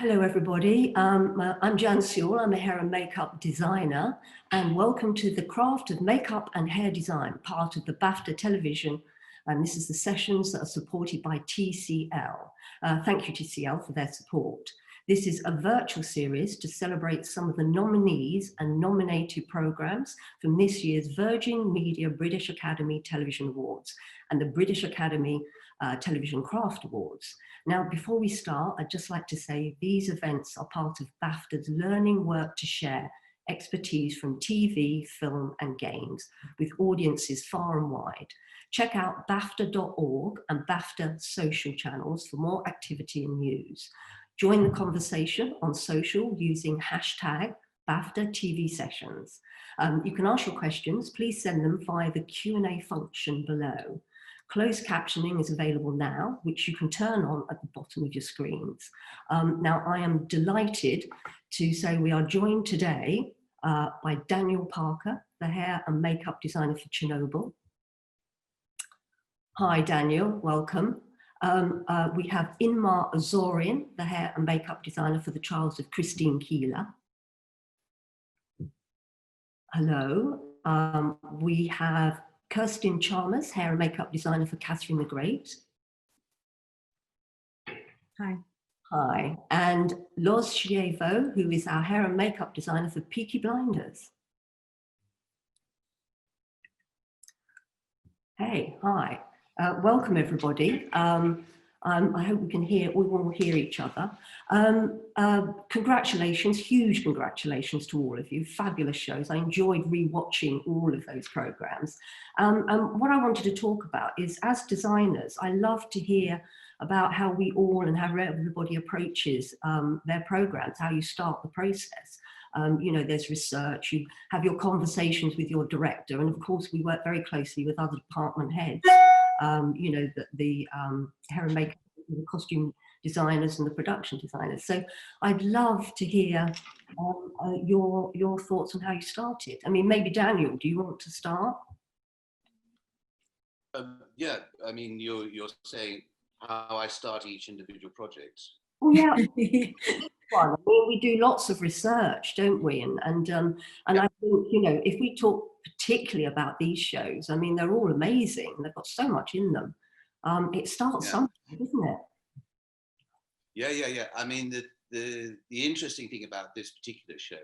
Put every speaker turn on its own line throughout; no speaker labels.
Hello everybody, I'm Jan Sewell, I'm a hair and makeup designer, and welcome to the Craft of Makeup and Hair Design, part of the BAFTA television, and this is the sessions that are supported by TCL. Thank you TCL for their support. This is a virtual series to celebrate some of the nominees and nominated programs from this year's Virgin Media British Academy Television Awards and the British Academy Television Craft Awards. Now, before we start, I'd just like to say these events are part of BAFTA's Learning Work to Share expertise from TV, film and games with audiences far and wide. Check out BAFTA.org and BAFTA social channels for more activity and news. Join the conversation on social using hashtag BAFTA TV sessions. You can ask your questions, please send them via the Q&A function below. Closed captioning is available now, which you can turn on at the bottom of your screens. Now, I am delighted to say we are joined today by Daniel Parker, the hair and makeup designer for Chernobyl. Hi, Daniel, welcome. We have Inma Azorin, the hair and makeup designer for the Trials of Christine Keeler. Hello. We have Kirstin Chalmers, hair and makeup designer for Catherine the Great.
Hi.
Hi. And Loz Schiavo, who is our hair and makeup designer for Peaky Blinders. Hey, hi. Welcome everybody. I hope we will hear each other. Congratulations, huge congratulations to all of you. Fabulous shows. I enjoyed re-watching all of those programs. What I wanted to talk about is, as designers, I love to hear about how we all and how everybody approaches their programs, how you start the process. You know, there's research, you have your conversations with your director, and of course we work very closely with other department heads. You know, the hair and makeup, the costume designers and the production designers. So I'd love to hear your thoughts on how you started. I mean, maybe Daniel, do you want to start?
Yeah, I mean, you're saying how I start each individual project.
Oh yeah. I mean, we do lots of research, don't we? And I think, you know, if we talk particularly about these shows, I mean, they're all amazing. They've got so much in them. It starts something, isn't it?
Yeah. I mean, the interesting thing about this particular show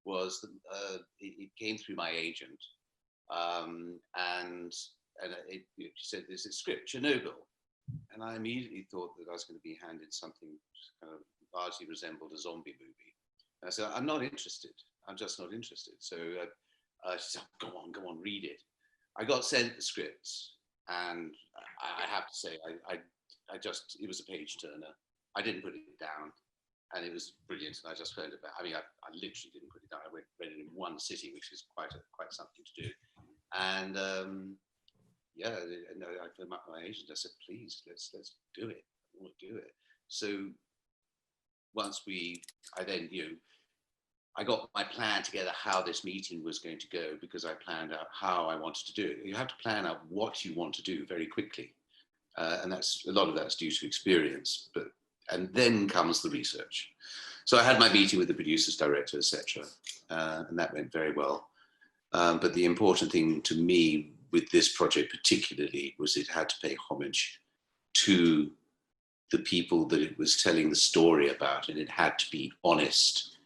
was that it came through my agent, and she said there's a script, Chernobyl, and I immediately thought that I was going to be handed something kind of largely resembled a zombie movie. And I said, I'm not interested. I'm just not interested. So she said, go on, read it. I got sent the scripts, and I have to say, I just, it was a page turner. I didn't put it down, and it was brilliant. And I just heard about, I mean, I literally didn't put it down. I read it in one sitting, which is quite something to do. And yeah, and I phoned up my agent. I said, please, let's do it. I want to do it. So once I got my plan together how this meeting was going to go, because I planned out how I wanted to do it. You have to plan out what you want to do very quickly. And that's a lot of that's due to experience, and then comes the research. So I had my meeting with the producers, director, etc., and that went very well. But the important thing to me with this project particularly was it had to pay homage to the people that it was telling the story about, and it had to be honest.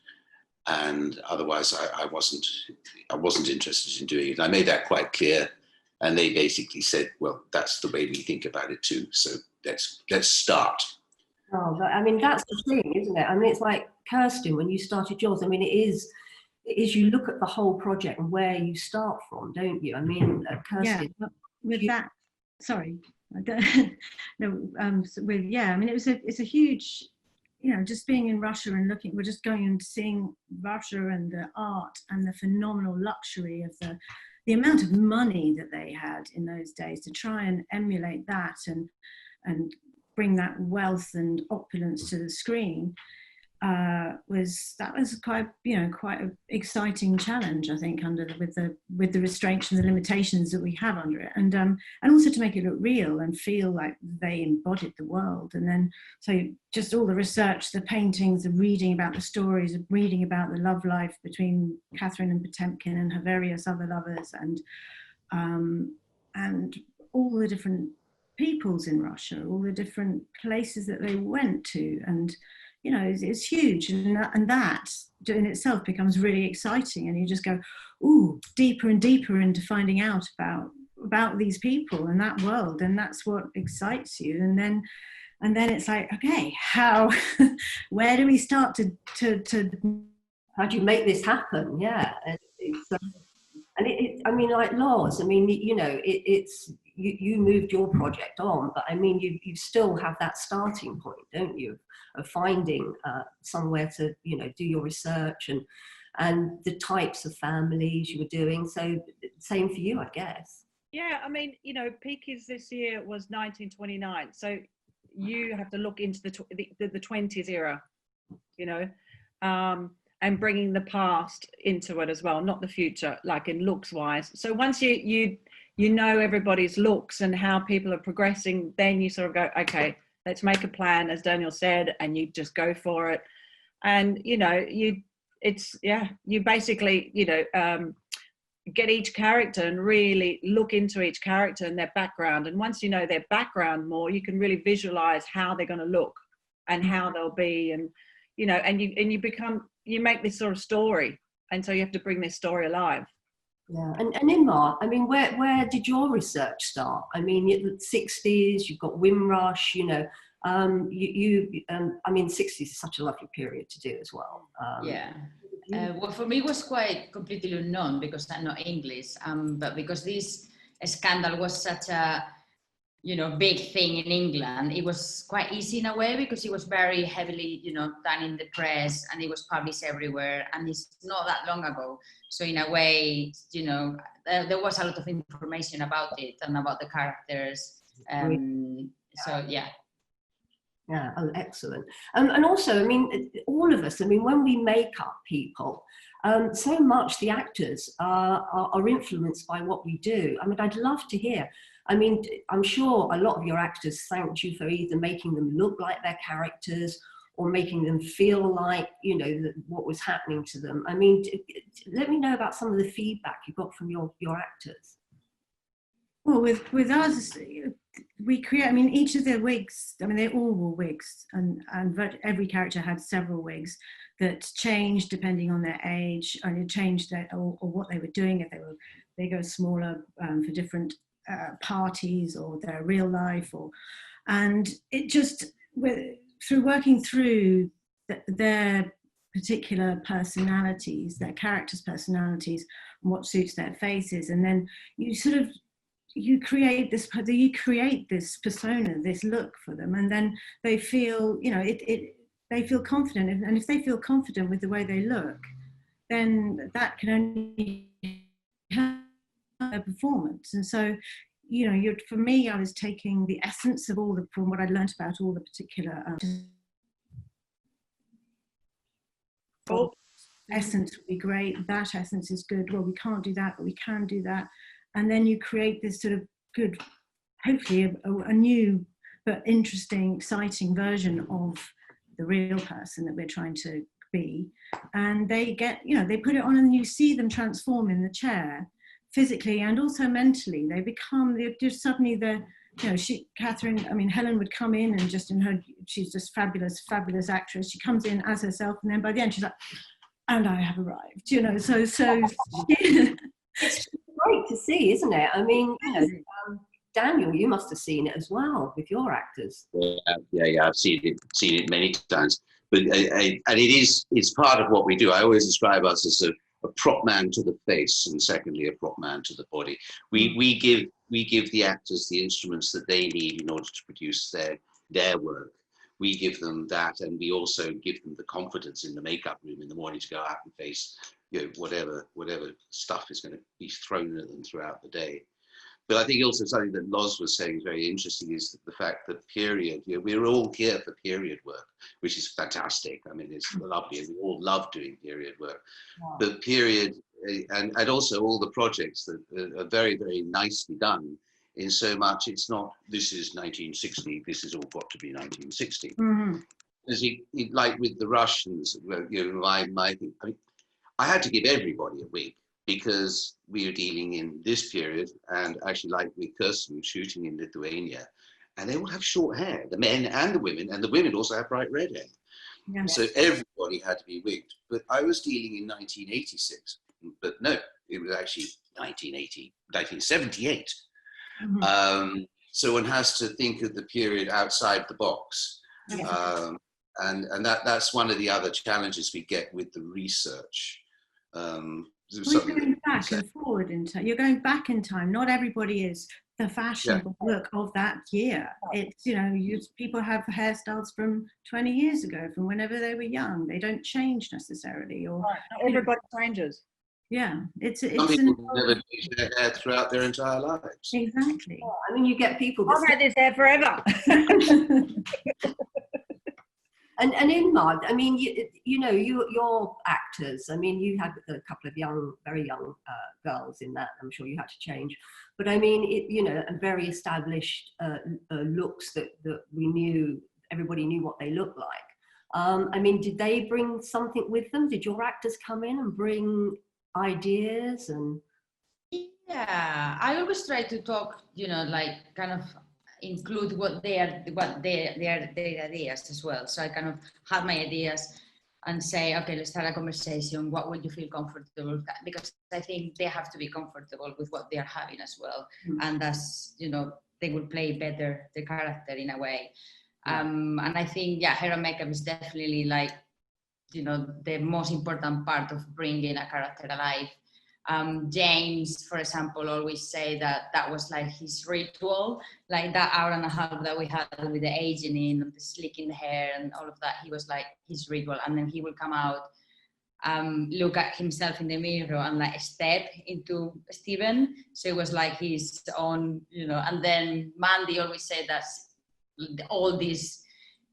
And otherwise I wasn't interested in doing it. I made that quite clear, and they basically said, well, that's the way we think about it too. So let's start.
Oh, I mean, that's the thing, isn't it? I mean, it's like Kirstin, when you started yours, I mean, it is you look at the whole project and where you start from, don't you? I mean, Kirstin.
Yeah, with that, sorry. I don't no, I mean, it's a huge, you know, just being in Russia and we're just going and seeing Russia and the art and the phenomenal luxury of the amount of money that they had in those days to try and emulate that and bring that wealth and opulence to the screen. was quite an exciting challenge, I think, with the restraints and the limitations that we have under it, and also to make it look real and feel like they embodied the world. And then so just all the research, the paintings, the reading about the stories, reading about the love life between Catherine and Potemkin and her various other lovers, and all the different peoples in Russia, all the different places that they went to, and it's huge, and that in itself becomes really exciting, and you just go, ooh, deeper and deeper into finding out about these people and that world, and that's what excites you. And then it's like, okay, where do we start to
how do you make this happen? Yeah, I mean, like Loz, I mean, you moved your project on, but I mean, you still have that starting point, don't you, of finding somewhere to, do your research and the types of families you were doing. So same for you, I guess.
Yeah, I mean, Peaky's this year was 1929. So you have to look into the 20s era, and bringing the past into it as well, not the future, like in looks wise. So once you know everybody's looks and how people are progressing, then you sort of go, okay, let's make a plan, as Daniel said, and you just go for it. And, you basically, get each character and really look into each character and their background. And once you know their background more, you can really visualize how they're going to look and how they'll be. And, you make this sort of story. And so you have to bring this story alive.
Yeah, and Inma, I mean, where did your research start? I mean, the 60s, you've got Windrush, I mean, 60s is such a lovely period to do as well.
Well, for me, it was quite completely unknown because I'm not English, but because this scandal was such a, big thing in England, it was quite easy in a way because it was very heavily, done in the press and it was published everywhere, and it's not that long ago. So in a way, there was a lot of information about it and about the characters. So yeah.
Yeah, oh, excellent. And also, I mean, all of us, I mean, when we make up people, so much the actors are influenced by what we do. I mean, I'd love to hear. I mean, I'm sure a lot of your actors thanked you for either making them look like their characters or making them feel like, what was happening to them. I mean, let me know about some of the feedback you got from your actors.
Well, with us, we create, I mean, each of the wigs, I mean, they all wore wigs, and every character had several wigs that changed depending on their age, and it changed or what they were doing, if they were bigger, smaller, for different parties or their real life, and it just, through working through their particular personalities, their characters' personalities, and what suits their faces, and then you create this persona, this look for them, and then they feel, they feel confident, and if they feel confident with the way they look, then that can only help their performance. And so, for me, I was taking the essence of from what I learned about all the particular essence would be great. That essence is good. Well, we can't do that, but we can do that. And then you create this sort of good, hopefully a new but interesting, exciting version of the real person that we're trying to be. And they get, they put it on and you see them transform in the chair, physically and also mentally. They're just suddenly Catherine, I mean, Helen would come in and she's just fabulous, fabulous actress. She comes in as herself, and then by the end she's like, and I have arrived,
It's great to see, isn't it? I mean, Daniel, you must have seen it as well with your actors.
Yeah, I've seen it many times. But it's part of what we do. I always describe us as a prop man to the face, and secondly, a prop man to the body. We give the actors the instruments that they need in order to produce their work. We give them that, and we also give them the confidence in the makeup room in the morning to go out and face whatever stuff is going to be thrown at them throughout the day. But I think also something that Loz was saying is very interesting is the fact that period, you know, we're all here for period work, which is fantastic. I mean, it's lovely, and we all love doing period work.
Wow.
But period, and also all the projects that are very, very nicely done, in so much it's not, this is 1960, this has all got to be 1960.
Mm-hmm.
As like with the Russians, you know, I mean, I had to give everybody a wig, because we were dealing in this period, and actually like with Kirstin shooting in Lithuania, and they all have short hair, the men and the women also have bright red hair.
Yeah.
So everybody had to be wigged. But I was dealing in 1986, but no, it was actually 1978.
Mm-hmm.
So one has to think of the period outside the box. And that's one of the other challenges we get with the research.
We're going back and forward in time. You're going back in time. Not everybody is the fashionable look of that year. It's, you know, people have hairstyles from 20 years ago, from whenever they were young. They don't change necessarily. Or
everybody changes.
Yeah, it's
some people never change their hair throughout their entire lives.
Exactly.
Yeah, I mean, you get people that
I've had this hair forever.
And Inma, I mean, you know, you're actors. I mean, you had a couple of very young girls in that. I'm sure you had to change. But I mean, you know, a very established looks that we knew, everybody knew what they looked like. I mean, did they bring something with them? Did your actors come in and bring ideas? And
yeah, I always try to talk, you know, like kind of include what their ideas as well. So I kind of have my ideas and say, okay, let's start a conversation. What would you feel comfortable with? Because I think they have to be comfortable with what they are having as well. And that's, you know, they will play better the character in a way. And I think, yeah, hair and makeup is definitely like, you know, the most important part of bringing a character alive. James, for example, always say that was like his ritual, like that hour and a half that we had with the aging in, the slicking the hair and all of that. He was like his ritual, and then he will come out, look at himself in the mirror and like step into Stephen. So it was like his own, you know. And then Mandy always said that all these,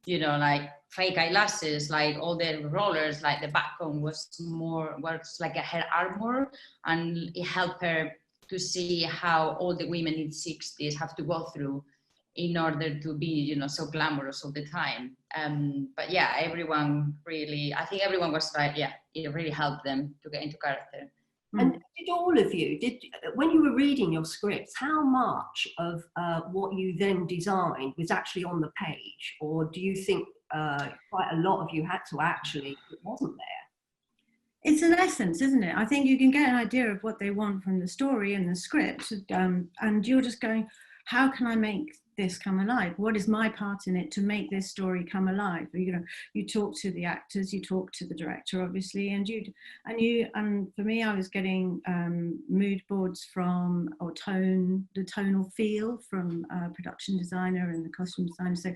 you know, like fake eyelashes, like all the rollers, like the backbone was like a hair armor, and it helped her to see how all the women in the 60s have to go through in order to be, you know, so glamorous all the time. But yeah, everyone really, I think everyone was like, yeah, it really helped them to get into character.
And did all of you, when you were reading your scripts, how much of what you then designed was actually on the page? Or do you think quite a lot of you had to actually, it wasn't there?
It's an essence, isn't it? I think you can get an idea of what they want from the story and the script, and you're just going, how can I make this come alive? What is my part in it to make this story come alive? You know, you talk to the actors, you talk to the director, obviously, and for me, I was getting mood boards from, or the tonal feel from production designer and the costume designer. So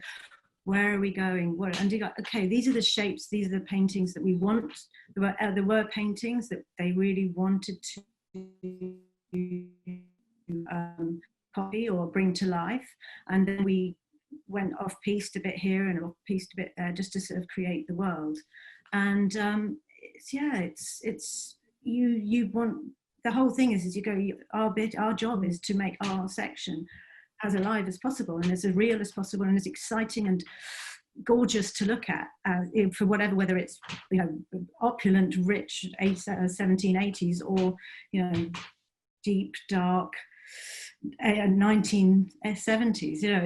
where are we going? And you go, okay, these are the shapes, these are the paintings that we want. There were paintings that they really wanted to copy or bring to life, and then we went off piste a bit here and off piste a bit there, just to sort of create the world. And it's you want, the whole thing is you go, our job is to make our section as alive as possible and as real as possible and as exciting and gorgeous to look at, for whether it's, you know, opulent, rich 1780s or, you know, deep, dark 1970s. You know,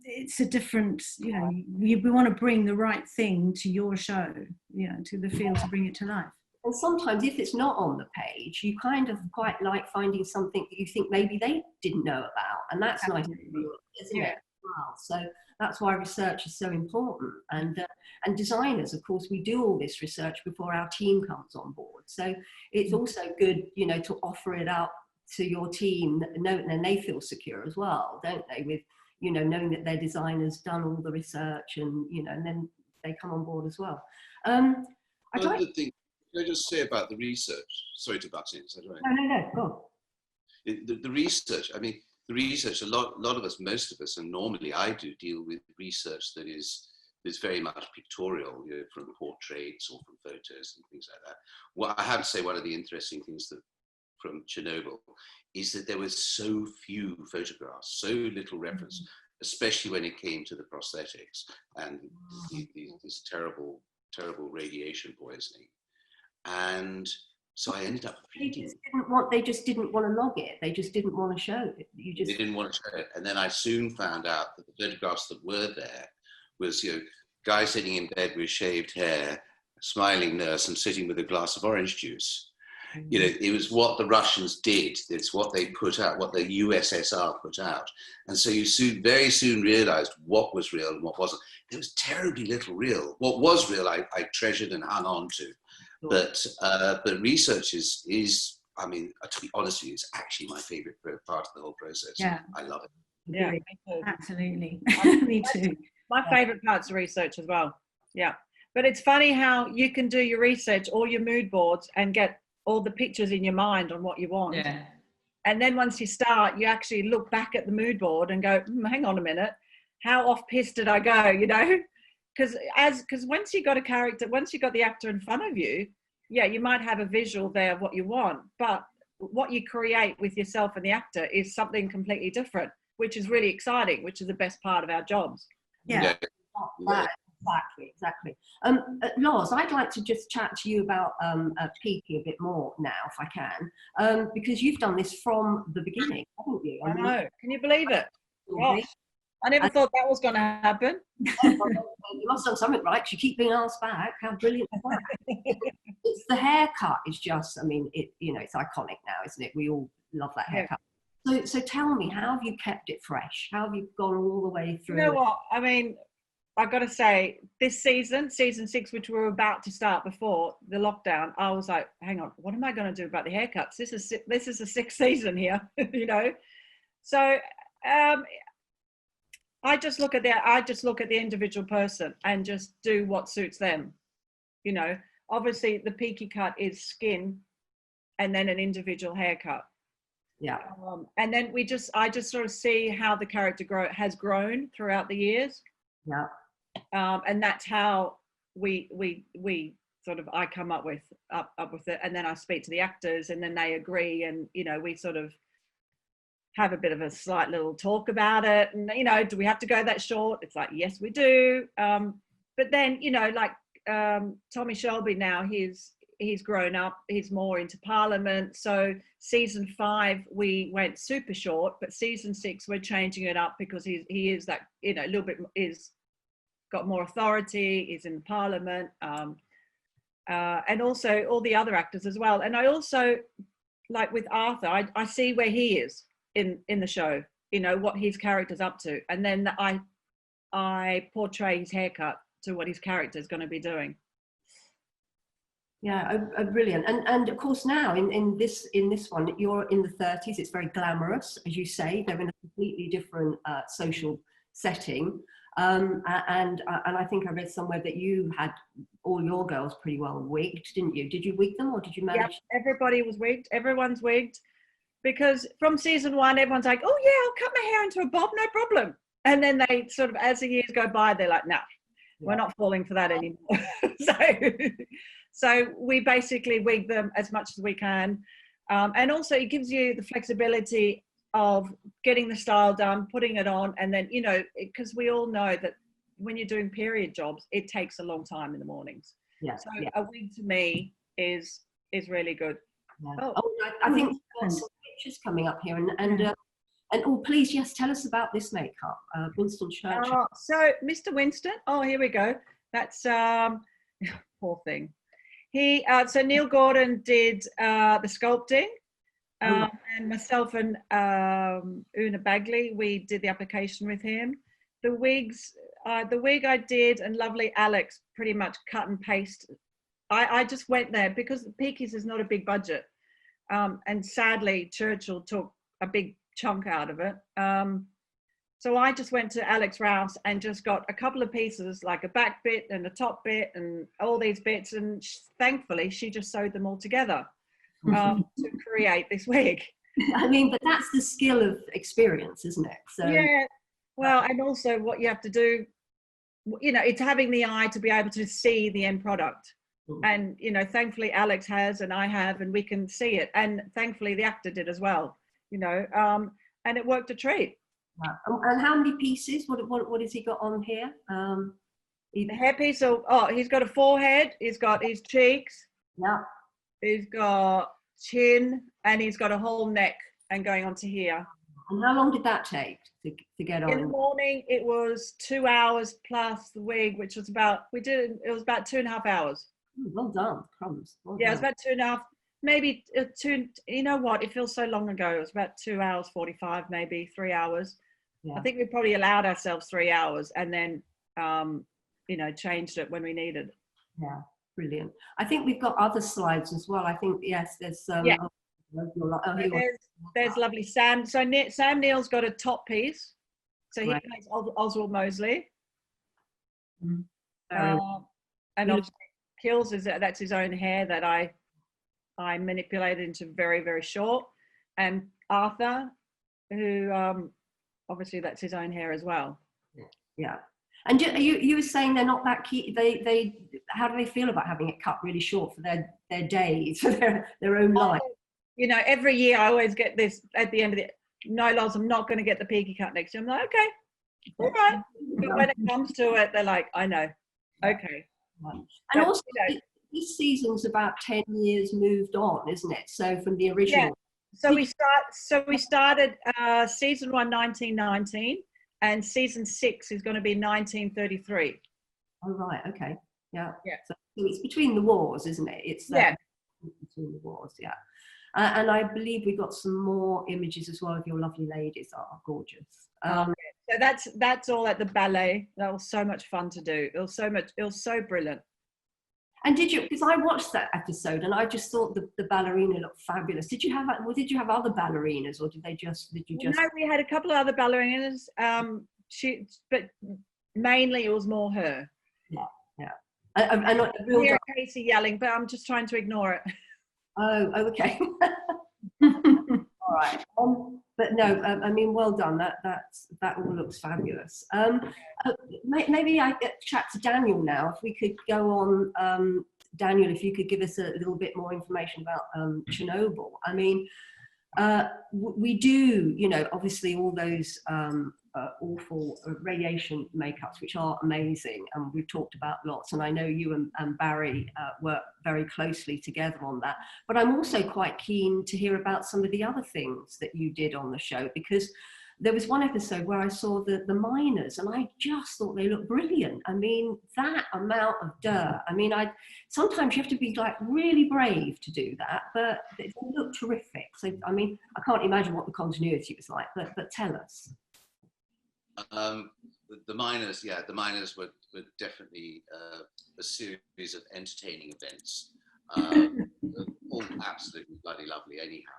it's a different, you know, we want to bring the right thing to your show, you know, to the field, to bring it to life.
And sometimes if it's not on the page, you kind of quite like finding something that you think maybe they didn't know about, and that's nice, isn't it? Wow. So that's why research is so important, and designers, of course, we do all this research before our team comes on board. So it's also good, you know, to offer it out to your team, and they feel secure as well, don't they? With, you know, knowing that their designer's done all the research, and, you know, and then they come on board as well.
Can I just say about the research? Sorry to butt in.
No, go.
The research, I mean, the research, a lot of us, most of us, and normally I do deal with research that is very much pictorial, you know, from portraits or from photos and things like that. Well, I have to say, one of the interesting things that from Chernobyl is that there were so few photographs, so little reference, especially when it came to the prosthetics and this terrible radiation poisoning. And so I ended up reading.
They just didn't want to log it. They just didn't want to show it. They
didn't want to show it. And then I soon found out that the photographs that were there was, you know, guy sitting in bed with shaved hair, smiling nurse, and sitting with a glass of orange juice. You know, it was what the Russians did. It's what they put out, what the USSR put out. And so you very soon realized what was real and what wasn't. There was terribly little real. What was real, I treasured and hung on to. But research is, I mean, to be honest with you, it's actually my favorite part of the whole process.
Yeah.
I love it.
Yeah, me too.
Absolutely. Me too.
My favorite part's research as well. Yeah. But it's funny how you can do your research, all your mood boards, and get all the pictures in your mind on what you want.
Yeah.
And then once you start, you actually look back at the mood board and go, hang on a minute, how off piste did I go, you know? Because once you got a character, once you got the actor in front of you, yeah, you might have a visual there of what you want, but what you create with yourself and the actor is something completely different, which is really exciting, which is the best part of our jobs.
Yeah.
Exactly. Loz, I'd like to just chat to you about Peaky a bit more now, if I can, because you've done this from the beginning, haven't you?
I know. Can you believe it? Gosh, I never thought that was going to happen.
You must have done something right. You keep being asked back. How brilliant is that? It's the haircut is just, I mean, it's iconic now, isn't it? We all love that haircut. Yeah. So tell me, how have you kept it fresh? How have you gone all the way through?
You know what? I mean, I've got to say, this season 6, which we were about to start before the lockdown, I was like, hang on, what am I going to do about the haircuts? This is the 6th season here, you know? So I just look at the individual person and just do what suits them. You know, obviously the Peaky cut is skin and then an individual haircut.
Yeah.
And then I just sort of see how the character has grown throughout the years.
Yeah.
And that's how we sort of, I come up with it, and then I speak to the actors and then they agree, and, you know, we sort of have a bit of a slight little talk about it. And, you know, do we have to go that short? It's like, yes, we do. But then, you know, like Tommy Shelby now, he's grown up, he's more into Parliament. So season 5, we went super short, but season 6, we're changing it up because he is that, you know, a little bit got more authority, is in Parliament. And also all the other actors as well. And I also, like with Arthur, I see where he is in the show, you know, what his character's up to. And then I portray his haircut to what his character is going to be doing.
Yeah, brilliant. And of course now in this one, you're in the 30s. It's very glamorous, as you say. They're in a completely different social setting. And I think I read somewhere that you had all your girls pretty well wigged, didn't you? Did you wig them, or did you manage?
Yeah, everybody was wigged. Everyone's wigged. Because from season 1, everyone's like, oh yeah, I'll cut my hair into a bob, no problem. And then they sort of, as the years go by, they're like, no, we're not falling for that anymore. So we basically wig them as much as we can. And also it gives you the flexibility of getting the style done, putting it on, and then, you know, because we all know that when you're doing period jobs, it takes a long time in the mornings.
Yeah.
So a wig to me is really good.
Yeah. I think we've got some pictures coming up here, and oh, please, yes, tell us about this makeup, Winston Churchill.
So Mr. Winston, here we go. That's poor thing. So Neil Gordon did the sculpting, and myself and Una Bagley, we did the application with him. The wigs, the wig I did, and lovely Alex pretty much cut and paste. I just went there because Peaky's is not a big budget. And sadly, Churchill took a big chunk out of it. So I just went to Alex Rouse and just got a couple of pieces, like a back bit and a top bit and all these bits. And thankfully, she just sewed them all together to create this wig.
I mean, but that's the skill of experience, isn't it? So
Yeah. Well, and also what you have to do, you know, it's having the eye to be able to see the end product. And, you know, thankfully Alex has, and I have, and we can see it. And thankfully the actor did as well, you know, and it worked a treat.
And how many pieces? What has he got on here?
The hairpiece, he's got a forehead, he's got his cheeks,
Yeah.
he's got chin, and he's got a whole neck and going on to here.
And how long did that take to get on?
In the morning, it was 2 hours plus the wig, which was about, it was about 2.5 hours.
Well done, crumbs. Well
Yeah, it
done.
was about 2.5, maybe two, you know what, it feels so long ago. It was about 2 hours 45, maybe 3 hours.
Yeah.
I think we probably allowed ourselves 3 hours and then, you know, changed it when we needed.
Yeah, brilliant. I think we've got other slides as well. I think, yes, there's
Yeah.
There's
There's lovely Sam. So Sam Neill's got a top piece. So he
Right.
plays Oswald Mosley.
Mm.
And
Beautiful.
obviously Kills that's his own hair that I manipulated into very, very short. And Arthur, who obviously that's his own hair as well.
Yeah. And you were saying they're not that key. They how do they feel about having it cut really short for their days, for their own life?
You know, every year I always get this at the end of no, Loz, I'm not going to get the peaky cut next year. I'm like, okay, all right. But when it comes to it, they're like, I know, okay.
And
But,
also,
you know,
this season's about 10 years moved on, isn't it? So from the original.
Yeah. So we started season 1, 1919, and season 6 is going to be 1933.
Oh right, okay, yeah.
Yeah.
So it's between the wars, isn't it? It's
Yeah.
between the wars, yeah. And I believe we got some more images as well of your lovely ladies. Are gorgeous.
So that's all at the ballet. That was so much fun to do. It was so brilliant.
And did you? Because I watched that episode and I just thought the ballerina looked fabulous. Did you have other ballerinas, or did you just?
No, we had a couple of other ballerinas. But mainly it was more her.
Yeah. And not a real.
Hear Casey yelling, but I'm just trying to ignore it.
Oh, okay. All right. But no, I mean, well done. That all looks fabulous. Maybe I get chat to Daniel now. If we could go on, Daniel, if you could give us a little bit more information about Chernobyl. I mean, we do, you know, obviously all those awful radiation makeups, which are amazing, and we've talked about lots, and I know you and Barry work very closely together on that, but I'm also quite keen to hear about some of the other things that you did on the show, because there was one episode where I saw the miners and I just thought they looked brilliant. I mean, that amount of dirt. I mean, sometimes you have to be like really brave to do that, but they look terrific. So, I mean, I can't imagine what the continuity was like, but tell us.
The miners, yeah, the miners were definitely a series of entertaining events. All absolutely bloody lovely anyhow.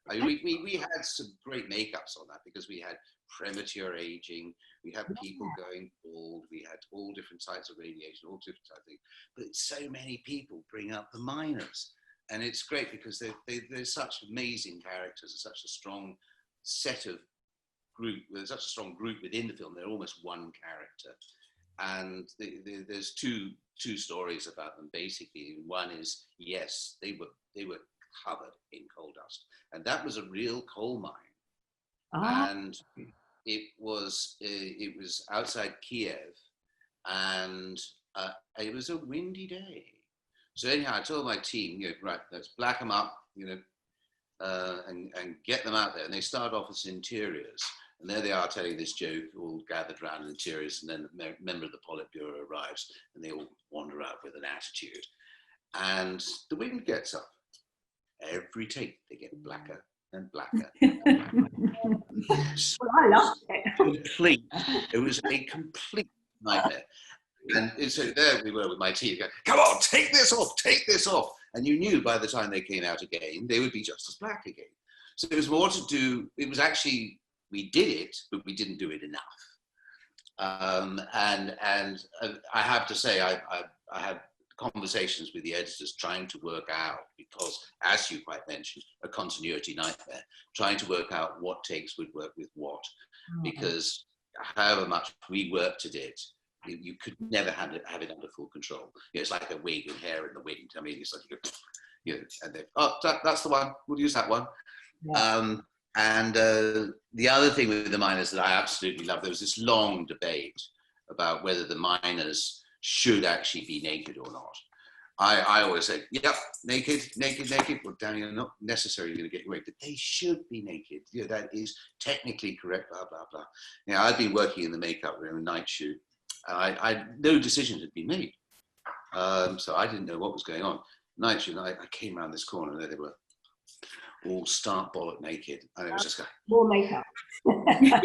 I mean, we had some great makeups on that because we had premature aging, we had people going bald, we had all different types of radiation, all different types of things. But so many people bring up the miners, and it's great because they're such amazing characters and such a strong set of group. There's such a strong group within the film. They're almost one character, and there's two stories about them basically. One is, yes, they were covered in coal dust, and that was a real coal mine. And it was outside Kiev, and it was a windy day. So anyhow, I told my team, you know, right, let's black them up, you know, and get them out there. And they start off as interiors, and there they are telling this joke, all gathered around in interiors, and then the member of the Politburo arrives, and they all wander out with an attitude. And the wind gets up. Every take, they get blacker and blacker. And blacker.
Well, I loved it.
It was a complete nightmare. And so there we were with my team going, come on, take this off. And you knew by the time they came out again, they would be just as black again. So it was more to do, it was actually, we did it, but we didn't do it enough. And I have to say, I have conversations with the editors, trying to work out, because as you quite mentioned, a continuity nightmare, trying to work out what takes would work with what, because however much we worked at it, you could never have it under full control. It's like a wig and hair in the wind. I mean, it's like, and they, oh, that's the one, we'll use that one. Yeah. The other thing with the miners that I absolutely love, there was this long debate about whether the miners should actually be naked or not. I always say, yep, naked. Well, Danny, you're not necessarily going to get away, but they should be naked. That is technically correct, blah, blah, blah. I've been working in the makeup room, night shoot. No decision had been made. So I didn't know what was going on. Night shoot, I came around this corner and there they were, all stark bollock naked, and it was just going,
more makeup.
Yeah.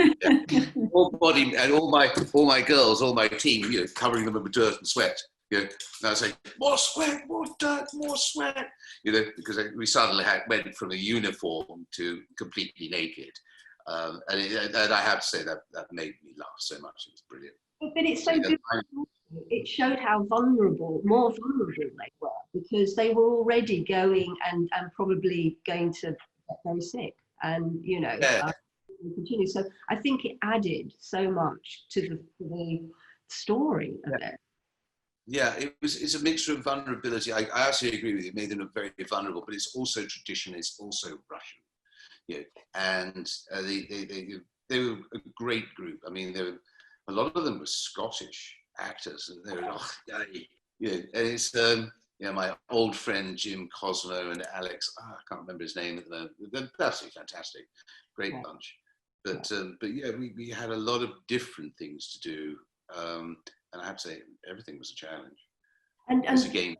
All body, and all my girls, all my team, covering them with dirt and sweat. And I was like, more sweat, more dirt, more sweat. Because we suddenly went from a uniform to completely naked, and I have to say that made me laugh so much. It was brilliant.
But it's so good. It showed how more vulnerable they were, because they were already going and probably going to get very sick, and continue. So I think it added so much to the story of it.
Yeah, it's a mixture of vulnerability. I absolutely agree with you. It made them look very vulnerable, but it's also tradition. It's also Russian. And they were a great group. I mean, a lot of them were Scottish actors, and they were and it's my old friend Jim Cosmo and Alex, I can't remember his name at the moment. They're absolutely fantastic, great bunch. But yeah, we had a lot of different things to do, and I have to say everything was a challenge. And again,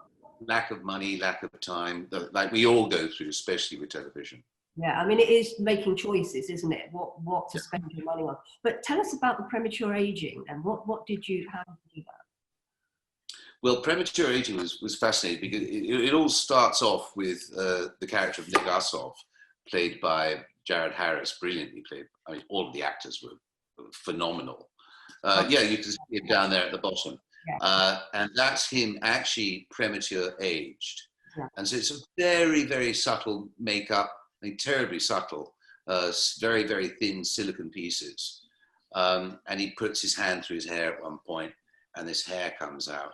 lack of money, lack of time, like we all go through, especially with television.
Yeah, I mean, it is making choices, isn't it? What to spend your money on. But tell us about the premature aging, and how did you do that?
Well, premature aging was fascinating, because it all starts off with the character of Negasov, played by Jared Harris, brilliantly played. I mean, all of the actors were phenomenal. Yeah, you can see him down there at the bottom. Yeah. And that's him actually premature aged. Yeah. And so it's a very, very subtle makeup. I mean, terribly subtle, very, very thin silicone pieces. And he puts his hand through his hair at one point, and this hair comes out.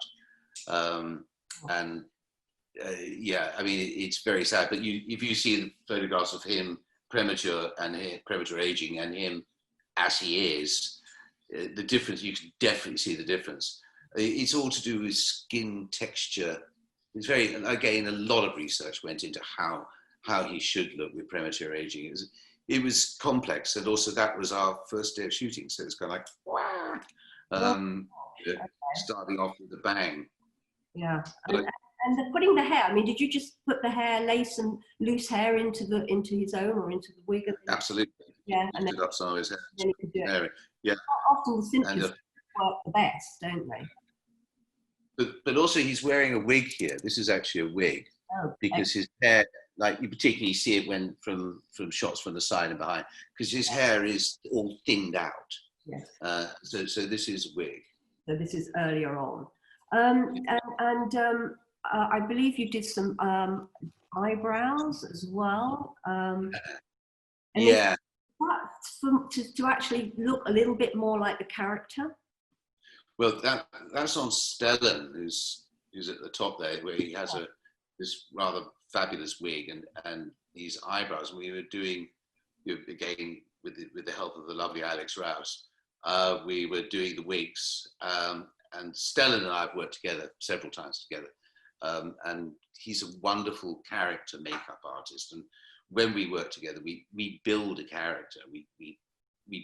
Yeah, I mean, it's very sad. But if you see the photographs of him premature aging, and him as he is, the difference, you can definitely see the difference. It's all to do with skin texture. It's again, a lot of research went into how he should look with premature aging. It was complex, and also that was our first day of shooting, so it's kind of like, starting off with a bang.
Yeah, and putting the hair. I mean, did you just put the hair, lace and loose hair into his own, or into the wig?
Absolutely. Yeah, and then up some of his hair.
Then he could do it.
Yeah.
Often the simplest work the best, don't they?
But also he's wearing a wig here. This is actually a wig, because his hair, like you particularly see it from shots from the side and behind, because his hair is all thinned out. Yes. So this is a wig.
So this is earlier on. I believe you did some eyebrows as well.
Yeah.
To actually look a little bit more like the character.
Well, that's on Stellan, who's at the top there, where he has this rather fabulous wig and these eyebrows. And we were doing, again, with the help of the lovely Alex Rouse, we were doing the wigs. And Stellan and I have worked together several times together. And he's a wonderful character makeup artist. And when we work together, we build a character. We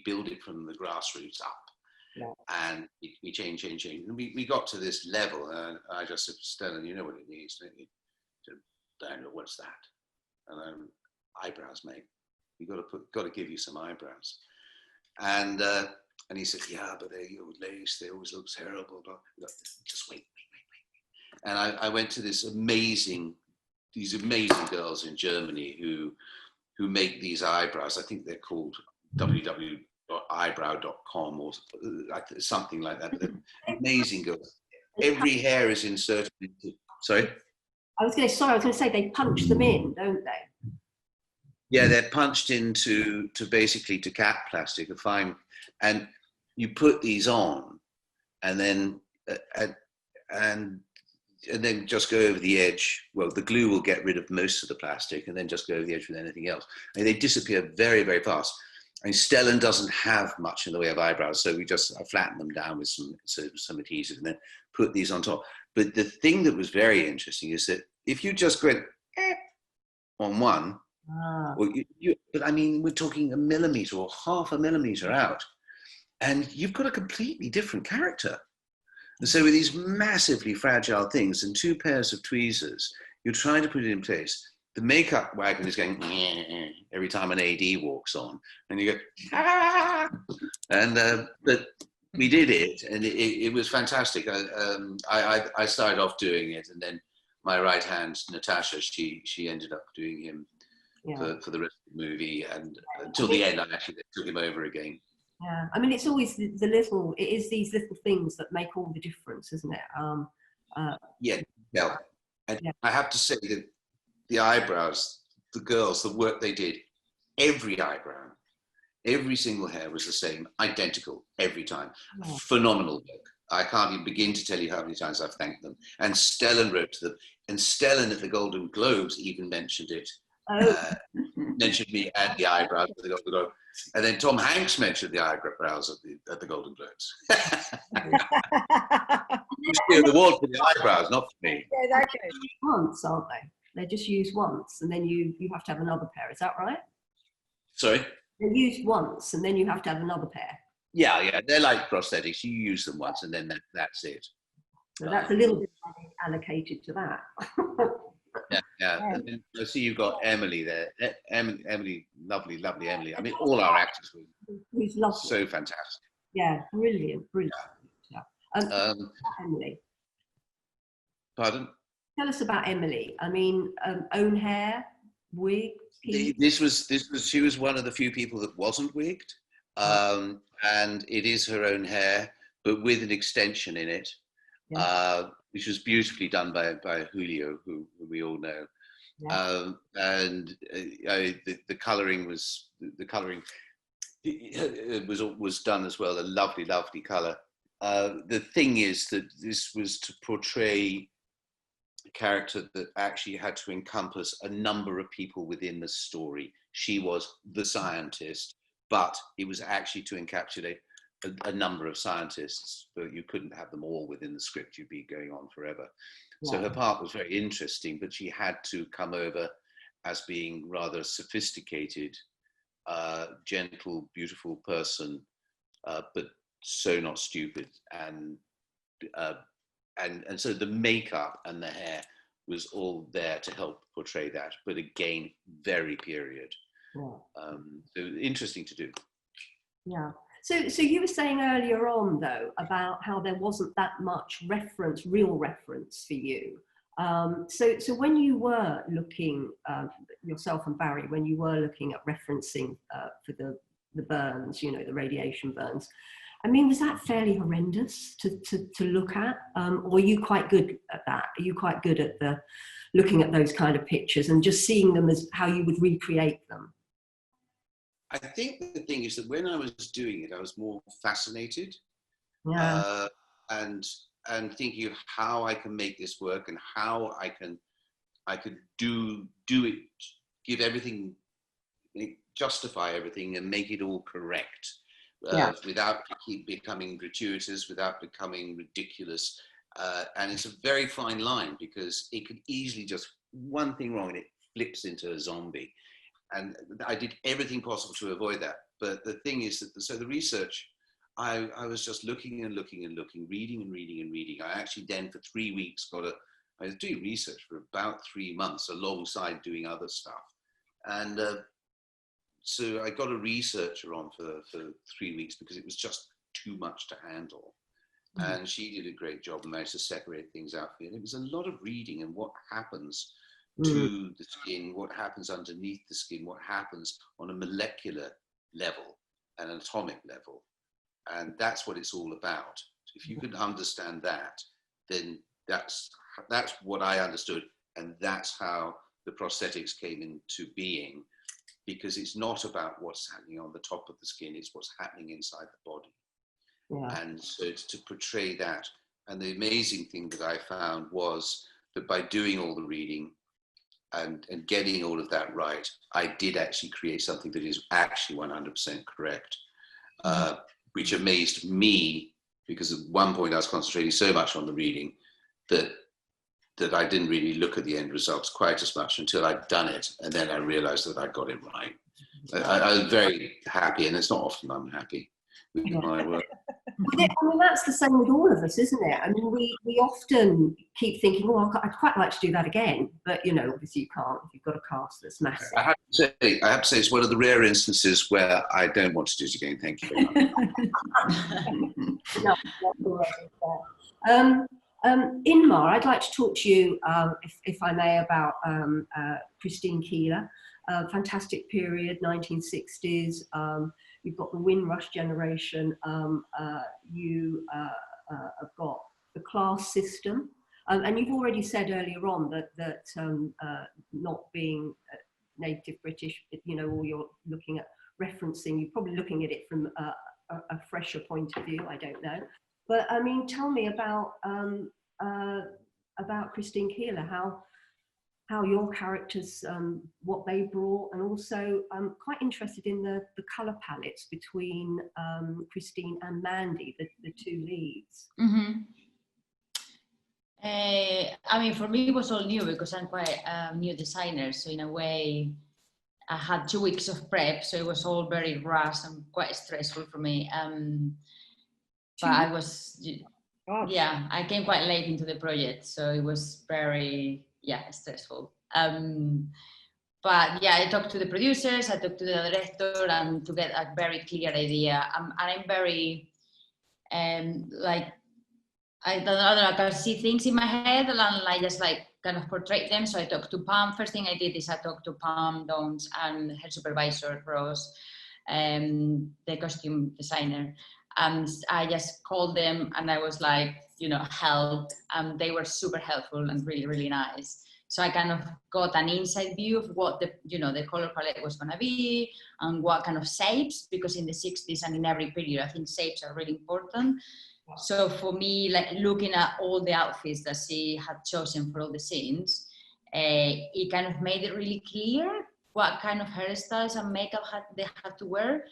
build it from the grassroots up. Yeah. And we change. And we got to this level, and I just said, Stellan, you know what it needs, don't you? Daniel, what's that? And eyebrows, mate. You got to give you some eyebrows. And he said, yeah, but they're lace. They always look terrible. Just wait. And I went to these amazing girls in Germany who make these eyebrows. I think they're called www.eyebrow.com or like something like that. But they're amazing girls. every hair is inserted into, sorry?
I was going to say they punch them in, don't they?
Yeah, they're punched into basically to cap plastic, a fine, and you put these on, and then and then just go over the edge. Well, the glue will get rid of most of the plastic, and then just go over the edge with anything else. And they disappear very, very fast. I mean, Stellan doesn't have much in the way of eyebrows, so we just flatten them down with some adhesive, and then put these on top. But the thing that was very interesting is that if you just went on one, or but I mean, we're talking a millimeter or half a millimeter out, and you've got a completely different character. And so with these massively fragile things and 2 pairs of tweezers, you're trying to put it in place. The makeup wagon is going every time an AD walks on, and you go, ah! And but we did it, and it was fantastic. I started off doing it, and then my right hand, Natasha, she ended up doing him for the rest of the movie, and until the end, I actually took him over again.
Yeah, I mean, it's always it is these little things that make all the difference, isn't it?
Yeah. And I have to say that the eyebrows, the girls, the work they did, every eyebrow, every single hair was the same, identical every time. Yeah. Phenomenal work. I can't even begin to tell you how many times I've thanked them. And Stellan wrote to them, and Stellan at the Golden Globes even mentioned it. Mentioned me and the eyebrows at the Golden Globe. And then Tom Hanks mentioned the eyebrows at the Golden Globes. You steer the wall for the eyebrows, not for me.
Yeah, exactly.
Once, aren't they? They're just used once, and then you have to have another pair. Is that right?
Sorry?
They're used once, and then you have to have another pair.
Yeah. They're like prosthetics. You use them once, and then that's it.
So that's a little bit allocated to that.
Yeah. And then I see you've got Emily there. Emily, lovely Emily. I mean, all our actors were so fantastic.
Yeah, brilliant. Yeah. Emily.
Pardon?
Tell us about Emily. I mean, own hair, wig.
She was one of the few people that wasn't wigged, and it is her own hair, but with an extension in it. Yeah. Which was beautifully done by Julio, who we all know. Yeah. And the colouring was done as well. A lovely colour. The thing is that this was to portray a character that actually had to encompass a number of people within the story. She was the scientist, but it was actually to encapsulate a number of scientists, but you couldn't have them all within the script. You'd be going on forever. Yeah. So her part was very interesting, but she had to come over as being rather sophisticated, gentle, beautiful person, but so not stupid. And so the makeup and the hair was all there to help portray that, but again, very period. Yeah. So interesting to do.
Yeah. So you were saying earlier on, though, about how there wasn't that much real reference for you. So when you were looking, yourself and Barry, when you were looking at referencing for the burns, the radiation burns, I mean, was that fairly horrendous to look at? Or are you quite good at that? Are you quite good at looking at those kind of pictures and just seeing them as how you would recreate them?
I think the thing is that when I was doing it, I was more fascinated, and thinking of how I can make this work and how I could do it, give everything, justify everything, and make it all correct, without becoming gratuitous, without becoming ridiculous. And it's a very fine line, because it could easily just one thing wrong and it flips into a zombie. And I did everything possible to avoid that. But the thing is that, so the research, I was just looking and looking and looking, reading and reading and reading. I actually then for 3 weeks I was doing research for about 3 months alongside doing other stuff. And so I got a researcher on for 3 weeks because it was just too much to handle. Mm. And she did a great job and managed to separate things out for me. And it was a lot of reading and what happens to the skin, what happens underneath the skin, what happens on a molecular level, an atomic level. And that's what it's all about. If you can understand that, then that's what I understood, and that's how the prosthetics came into being, because it's not about what's happening on the top of the skin, it's what's happening inside the body.
Yeah.
And so it's to portray that. And the amazing thing that I found was that by doing all the reading and getting all of that right, I did actually create something that is actually 100% correct, which amazed me, because at one point I was concentrating so much on the reading that I didn't really look at the end results quite as much until I'd done it. And then I realized that I got it right. I was very happy, and it's not often I'm happy with my work.
I mean, that's the same with all of us, isn't it? I mean, we often keep thinking, oh, I'd quite like to do that again. But, you know, obviously you can't if you've got a cast that's massive.
I have to say it's one of the rare instances where I don't want to do it again. Thank you very much.
No, Inma, I'd like to talk to you, if I may, about Christine Keeler. Fantastic period, 1960s. You've got the Windrush generation. You have got the class system. And you've already said earlier on that not being native British, you know, or you're looking at referencing, you're probably looking at it from a fresher point of view, I don't know. But I mean, tell me about Christine Keeler, how your characters, what they brought, and also I'm quite interested in the colour palettes between Christine and Mandy, the two leads.
Mm-hmm. I mean, for me, it was all new because I'm quite a new designer. So in a way, I had 2 weeks of prep, so it was all very rushed and quite stressful for me. But I was, yeah, I came quite late into the project, so it was very, stressful. But yeah, I talked to the producers, I talked to the director, and to get a very clear idea. And I'm very, like, I don't know, I can see things in my head and I just like kind of portray them. So I talked to Pam. First thing I did is I talked to Pam Downs and her supervisor, Rose, the costume designer. And I just called them and I was like, you know, help. And they were super helpful and really, really nice. So I kind of got an inside view of what the, you know, the color palette was going to be and what kind of shapes, because in the 60s and in every period, I think shapes are really important. So for me, like looking at all the outfits that she had chosen for all the scenes, it kind of made it really clear what kind of hairstyles and makeup they had to wear.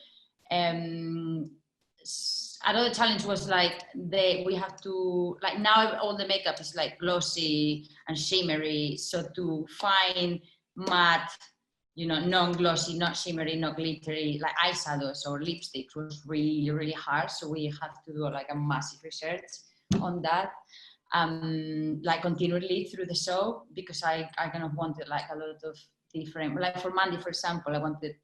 Another challenge was like we have to, like, now all the makeup is like glossy and shimmery, so to find matte, you know, non-glossy, not shimmery, not glittery, like eyeshadows or lipsticks was really, really hard. So we have to do like a massive research on that, like continually through the show, because I kind of wanted like a lot of different, like for Mandy, for example, I wanted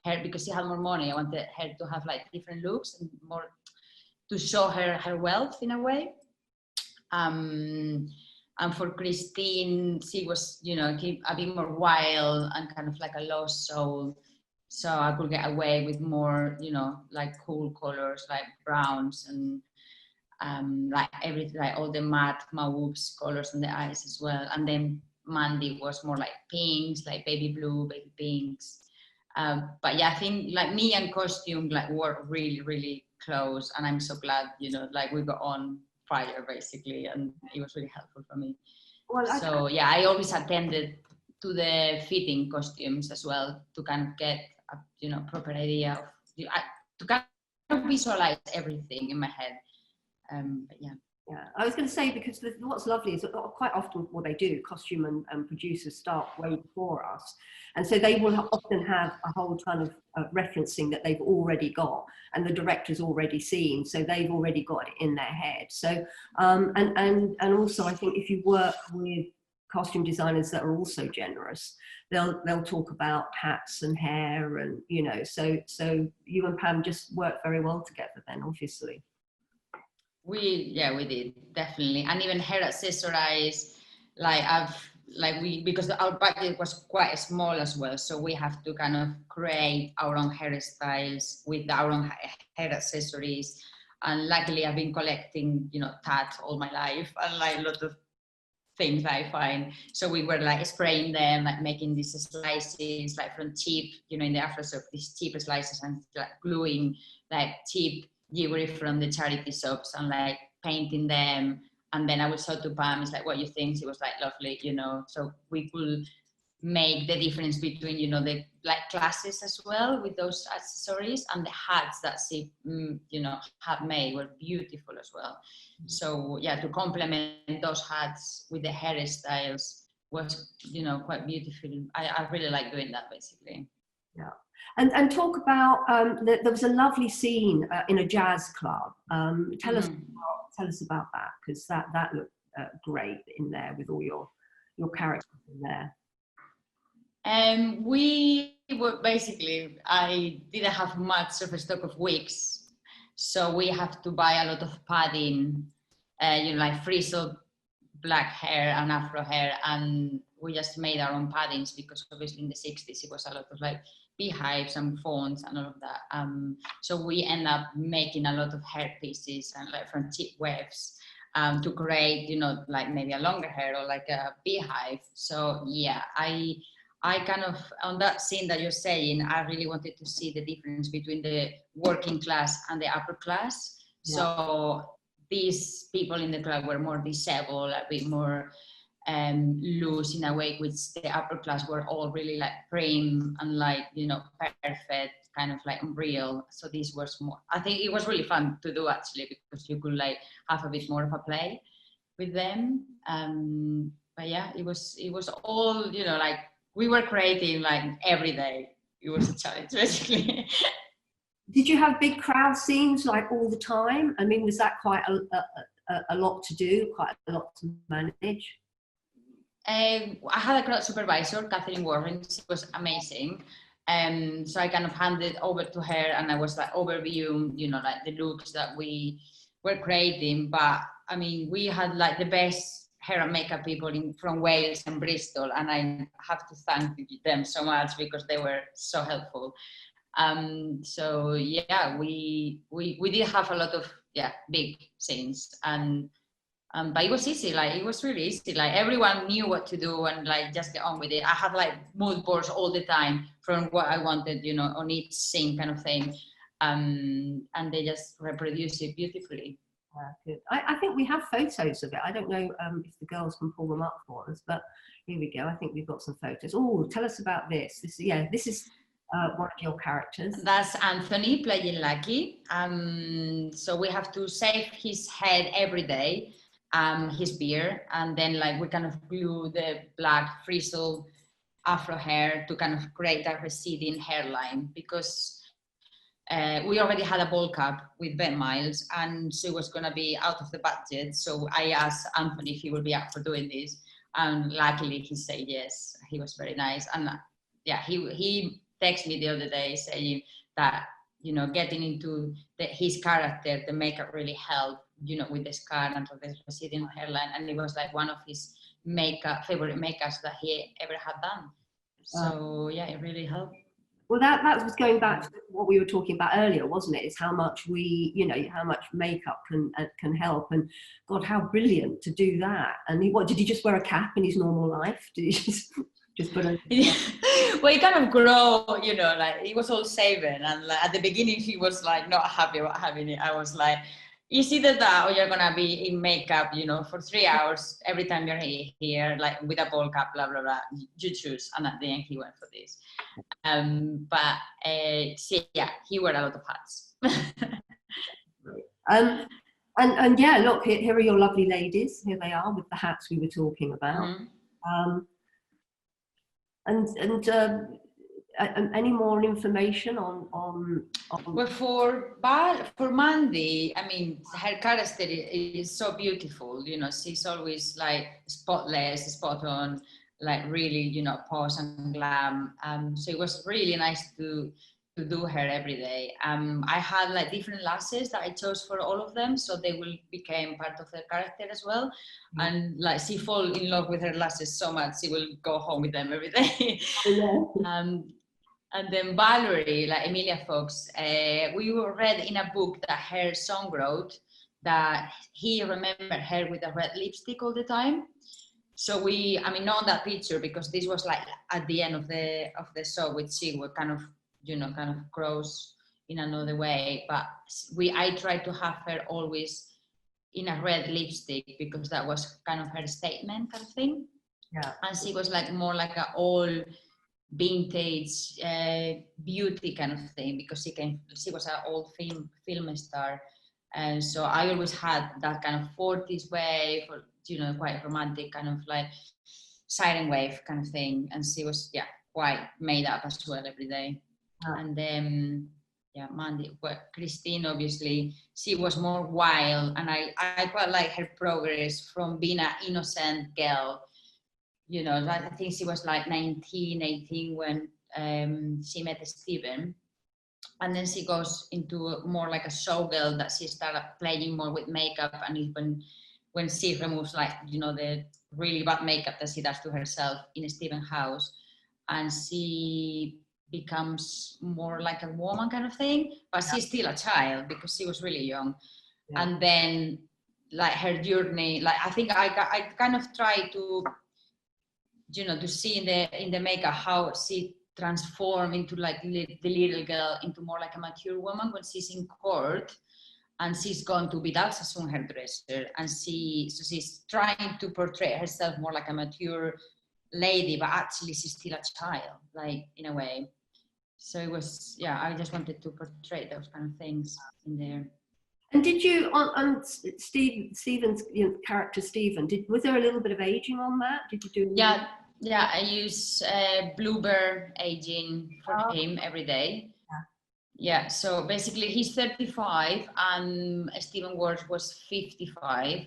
her, because she had more money, I wanted her to have like different looks and more to show her wealth in a way. And for Christine, she was, you know, a bit more wild and kind of like a lost soul. So I could get away with more, you know, like cool colors, like browns and like everything, like all the matte mauves colors on the eyes as well. And then Mandy was more like pinks, like baby blue, baby pinks. But yeah, I think like me and costume like were really, really close. And I'm so glad, you know, like we got on fire basically, and it was really helpful for me. Well, so yeah, I always attended to the fitting costumes as well to kind of get a, you know, proper idea of to kind of visualize everything in my head. But yeah.
Yeah, I was going to say, because what's lovely is that quite often what they do, costume and producers start way before us. And so they will often have a whole ton of referencing that they've already got and the director's already seen. So they've already got it in their head. So, and also I think if you work with costume designers that are also generous, they'll talk about hats and hair and, you know, so you and Pam just work very well together then, obviously.
We did, definitely. And even hair accessories, because our budget was quite small as well, so we have to kind of create our own hairstyles with our own hair accessories And luckily I've been collecting, you know, tats all my life, and like a lot of things I find. So we were like spraying them, like making these slices, like from cheap, you know, in the afro shop, these cheap slices, and like gluing like cheap jewelry from the charity shops and like painting them. And then I would show to Pam, it's like, what you think? She was like, lovely, you know. So we could make the difference between, you know, the like classes as well with those accessories, and the hats that she, you know, had made were beautiful as well. So yeah, to complement those hats with the hairstyles was, you know, quite beautiful. I really like doing that basically.
Yeah. And talk about, there was a lovely scene in a jazz club. Tell us about that, because that looked great in there with all your characters in there.
We were basically, I didn't have much of a stock of wigs, so we have to buy a lot of padding, you know, like frizzled black hair and afro hair, and we just made our own paddings, because obviously in the 60s it was a lot of like beehives and fawns and all of that. So we end up making a lot of hair pieces and like from cheap wefts to create, you know, like maybe a longer hair or like a beehive. So yeah, I kind of, on that scene that you're saying, I really wanted to see the difference between the working class and the upper class. Yeah. So these people in the club were more disabled, a bit more loose in a way, which the upper class were all really like prim and like, you know, perfect, kind of like unreal. So this was more, I think it was really fun to do actually, because you could like have a bit more of a play with them. But yeah, it was all, you know, like we were creating like every day. It was a challenge basically.
Did you have big crowd scenes like all the time? I mean, was that quite a lot to do, quite a lot to manage?
I had a crowd supervisor, Catherine Warren. She was amazing. So I kind of handed over to her, and I was like overviewing, you know, like the looks that we were creating. But I mean, we had like the best hair and makeup people from Wales and Bristol, and I have to thank them so much because they were so helpful. So yeah, we did have a lot of big scenes, and but it was easy. Like it was really easy. Like everyone knew what to do and like just get on with it. I had like mood boards all the time from what I wanted, you know, on each scene kind of thing, and they just reproduce it beautifully.
Good. I think we have photos of it. I don't know if the girls can pull them up for us, but here we go. I think we've got some photos. Oh, tell us about this. This is one of your characters.
That's Anthony playing Lucky. So we have to shave his head every day, his beard, and then like we kind of glue the black frizzled afro hair to kind of create a receding hairline, because we already had a ball cap with Ben Miles, and so it was going to be out of the budget. So I asked Anthony if he would be up for doing this, and luckily he said yes. He was very nice, and yeah, he texted me the other day saying that, you know, getting into his character, the makeup really helped, you know, with the scar and the receding hairline, and it was like one of his favorite makeups that he ever had done. So yeah, it really helped.
Well, that was going back to what we were talking about earlier, wasn't it? It's how much how much makeup can help, and God, how brilliant to do that. And what did he just wear a cap in his normal life? Did he just put a?
Well, he kind of grow, you know, like he was all shaven, and like, at the beginning he was like not happy about having it. I was like, it's either that or you're gonna be in makeup, you know, for 3 hours every time you're here, like with a ball cap, blah blah blah. You choose, and at the end he went for this. But yeah, he wore a lot of hats.
And yeah, look, here are your lovely ladies. Here they are with the hats we were talking about. Mm-hmm. And any more information on
Well, for Mandy, I mean, her character is so beautiful. You know, she's always like spotless, spot on, like really, you know, pose and glam. So it was really nice to do her every day. I had like different lashes that I chose for all of them, so they will become part of their character as well. Mm-hmm. And like she fall in love with her lashes so much, she will go home with them every day. And then Valerie, like Emilia Fox, we read in a book that her son wrote that he remembered her with a red lipstick all the time. So not on that picture, because this was like at the end of the show, which she would kind of grows in another way. But I tried to have her always in a red lipstick, because that was kind of her statement kind of thing.
Yeah.
And she was like more like a all vintage beauty kind of thing, because she was an old film star. And so I always had that kind of 40s wave, or quite romantic kind of like siren wave kind of thing. And she was quite made up as well every day. And then Mandy, Christine, obviously she was more wild, and I quite like her progress from being an innocent girl. I think she was like 19, 18 when she met Steven. And then she goes into more like a showgirl, that she started playing more with makeup. And even when she removes the really bad makeup that she does to herself in Steven's house, and she becomes more like a woman kind of thing, but she's still a child because she was really young. Yeah. And then like her journey, like I think I kind of try to, to see in the makeup how she transformed into like the little girl into more like a mature woman when she's in court, and she's gone to Vidal Sassoon hairdresser, and she's trying to portray herself more like a mature lady, but actually she's still a child, like in a way. So it was, I just wanted to portray those kind of things in there.
And did you, on Stephen's character Stephen, was there a little bit of aging on that? Did you do?
Yeah, I use Bluebird aging for him every day. Yeah, so basically he's 35 and Stephen Ward was 55.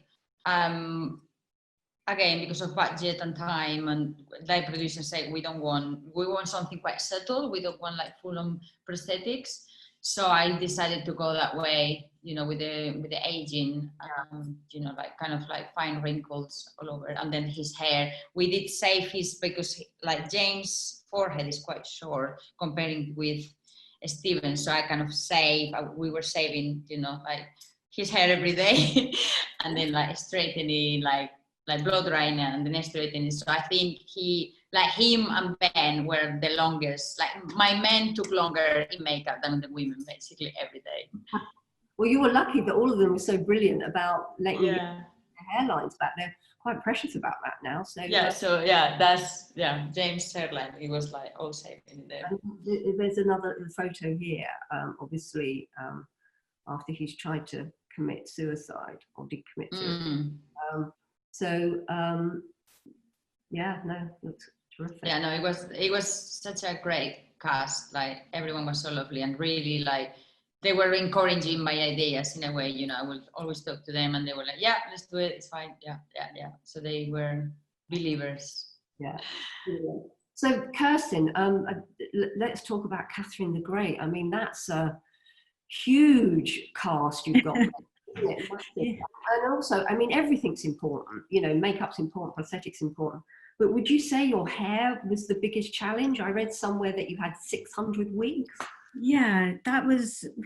Again, because of budget and time, and like producers say, we want something quite subtle. We don't want like full-on prosthetics. So I decided to go that way, with the aging, like kind of like fine wrinkles all over. And then his hair, we did save his, because like James' forehead is quite short comparing with Steven. So I kind of we were saving, like his hair every day and then like straightening, like blow drying and then straightening. So I think him and Ben were the longest. Like my men took longer in makeup than the women, basically every day.
Well, you were lucky that all of them were so brilliant about letting you get their hairlines back. They're quite precious about that now. So
that's James' hairline. He was like all safe in there.
There's another photo here. Obviously, after he's tried to commit suicide or did commit suicide. Looks terrific.
Yeah, no, it was such a great cast. Like everyone was so lovely, and really like they were encouraging my ideas in a way. I would always talk to them, and they were like, "Yeah, let's do it. It's fine. Yeah." So they were believers.
Yeah. So Kirstin, let's talk about Catherine the Great. I mean, that's a huge cast you've got. And also, I mean, everything's important, makeup's important, prosthetics important, but would you say your hair was the biggest challenge? I read somewhere that you had 600 wigs.
Yeah,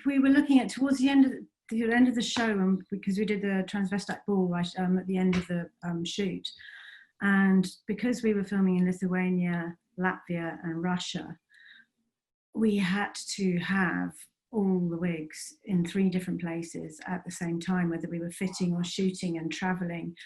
we were looking at towards the end of the show, because we did the transvestite ball at the end of the shoot, and because we were filming in Lithuania, Latvia and Russia, we had to have all the wigs in 3 different places at the same time, whether we were fitting or shooting and traveling.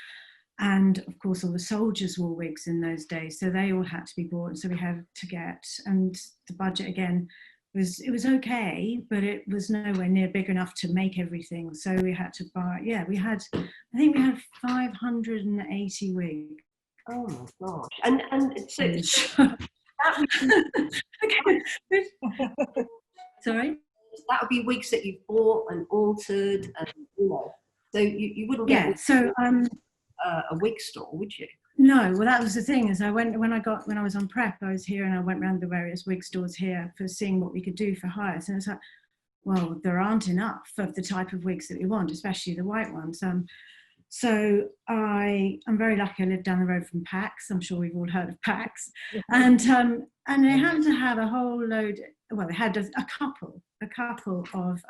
And of course all the soldiers wore wigs in those days, so they all had to be bought. So we had to get, and the budget again was okay, but it was nowhere near big enough to make everything, so we had to buy, I think we had 580 wigs.
Oh my gosh. And so that
okay. Sorry?
That would be wigs that you bought and altered, and so you wouldn't get a wig store, would you?
No, well that was the thing, is when I was on prep, I was here and I went around the various wig stores here for seeing what we could do for hires, and it's like, well, there aren't enough of the type of wigs that we want, especially the white ones. So I'm very lucky. I live down the road from PAX. I'm sure we've all heard of PAX. And they happened to have a whole load. Well, they had a couple of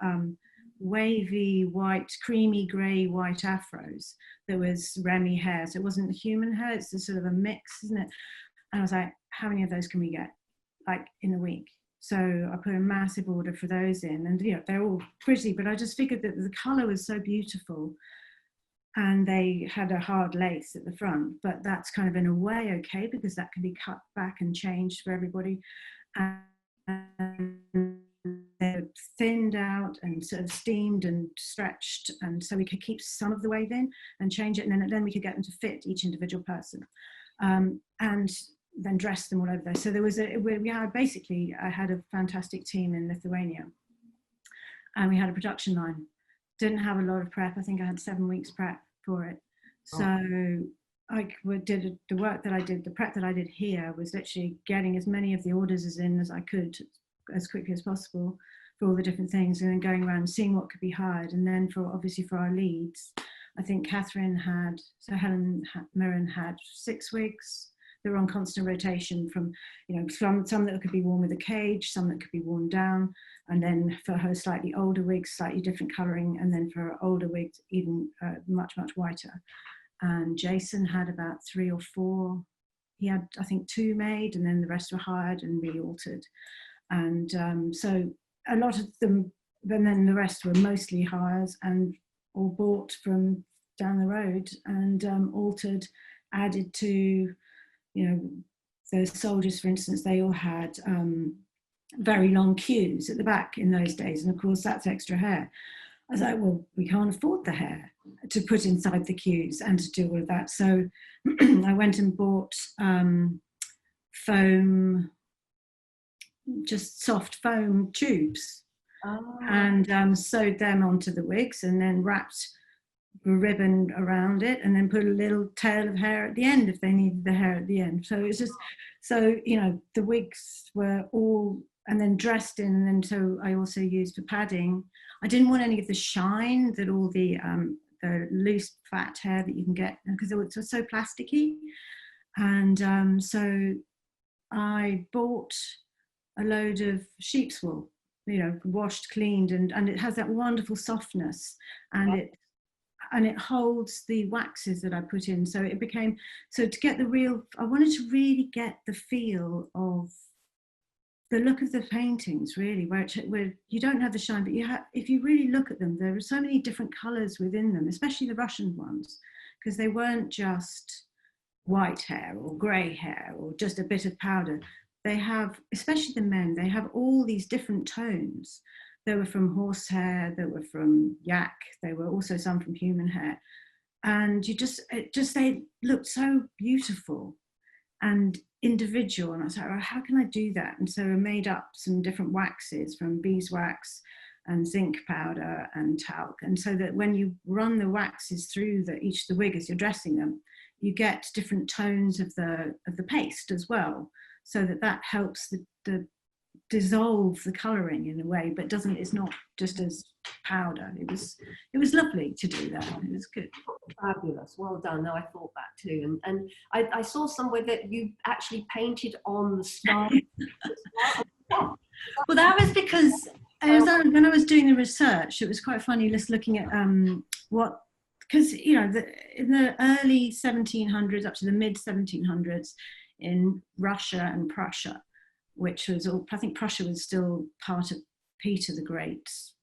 wavy white, creamy grey white afros. There was Remy hair, so it wasn't human hair. It's a sort of a mix, isn't it? And I was like, how many of those can we get, like, in a week? So I put a massive order for those in, and you know, they're all pretty, but I just figured that the colour was so beautiful, and they had a hard lace at the front, but that's kind of in a way okay, because that can be cut back and changed for everybody. And they're thinned out and sort of steamed and stretched, and so we could keep some of the wave in and change it, and then we could get them to fit each individual person. And then dress them all over there. So there was I had a fantastic team in Lithuania, and we had a production line. Didn't have a lot of prep. I think I had 7 weeks prep for it. So I did the work that I did, the prep that I did here was literally getting as many of the orders in as I could as quickly as possible for all the different things, and then going around seeing what could be hired. And then obviously for our leads, I think Helen Mirren had 6 wigs. They were on constant rotation from, you know, some that could be worn with a cage, some that could be worn down, and then for her slightly older wigs, slightly different colouring, and then for her older wigs, even much, much whiter. And Jason had about 3 or 4. He had, I think, 2 made, and then the rest were hired and re-altered. And so a lot of them, and then the rest were mostly hires and all bought from down the road and altered, added to. You know, the soldiers, for instance, they all had very long queues at the back in those days. And of course, that's extra hair. I was like, well, we can't afford the hair to put inside the queues and to do all of that. So I went and bought foam, just soft foam tubes, and sewed them onto the wigs, and then wrapped a ribbon around it, and then put a little tail of hair at the end if they needed the hair at the end. So it's just, so, you know, the wigs were all, and then dressed in, and then so I also used for padding. I didn't want any of the shine that all the loose fat hair that you can get, because it was so plasticky. And so I bought a load of sheep's wool, you know, washed, cleaned, and it has that wonderful softness, and it holds the waxes that I put in. So it became, so to get the real, I wanted to really get the feel of the look of the paintings, really, where you don't have the shine, but you have, if you really look at them, there are so many different colors within them, especially the Russian ones, because they weren't just white hair or gray hair or just a bit of powder. They have, especially the men, they have all these different tones. There were from horsehair, there were from yak, there were also some from human hair. And they looked so beautiful and individual. And I was like, oh, how can I do that? And so I made up some different waxes from beeswax and zinc powder and talc. And so that when you run the waxes through each of the wig as you're dressing them, you get different tones of the paste as well. So that helps the dissolve the colouring in a way, but it's not just as powder. It was lovely to do that. It was good.
Fabulous, well done. No, I thought that too, and I saw somewhere that you actually painted on the star.
Well, that was because when I was doing the research, it was quite funny just looking at because you know, in the early 1700s up to the mid 1700s in Russia and Prussia, which was all, I think Prussia was still part of Peter the Great's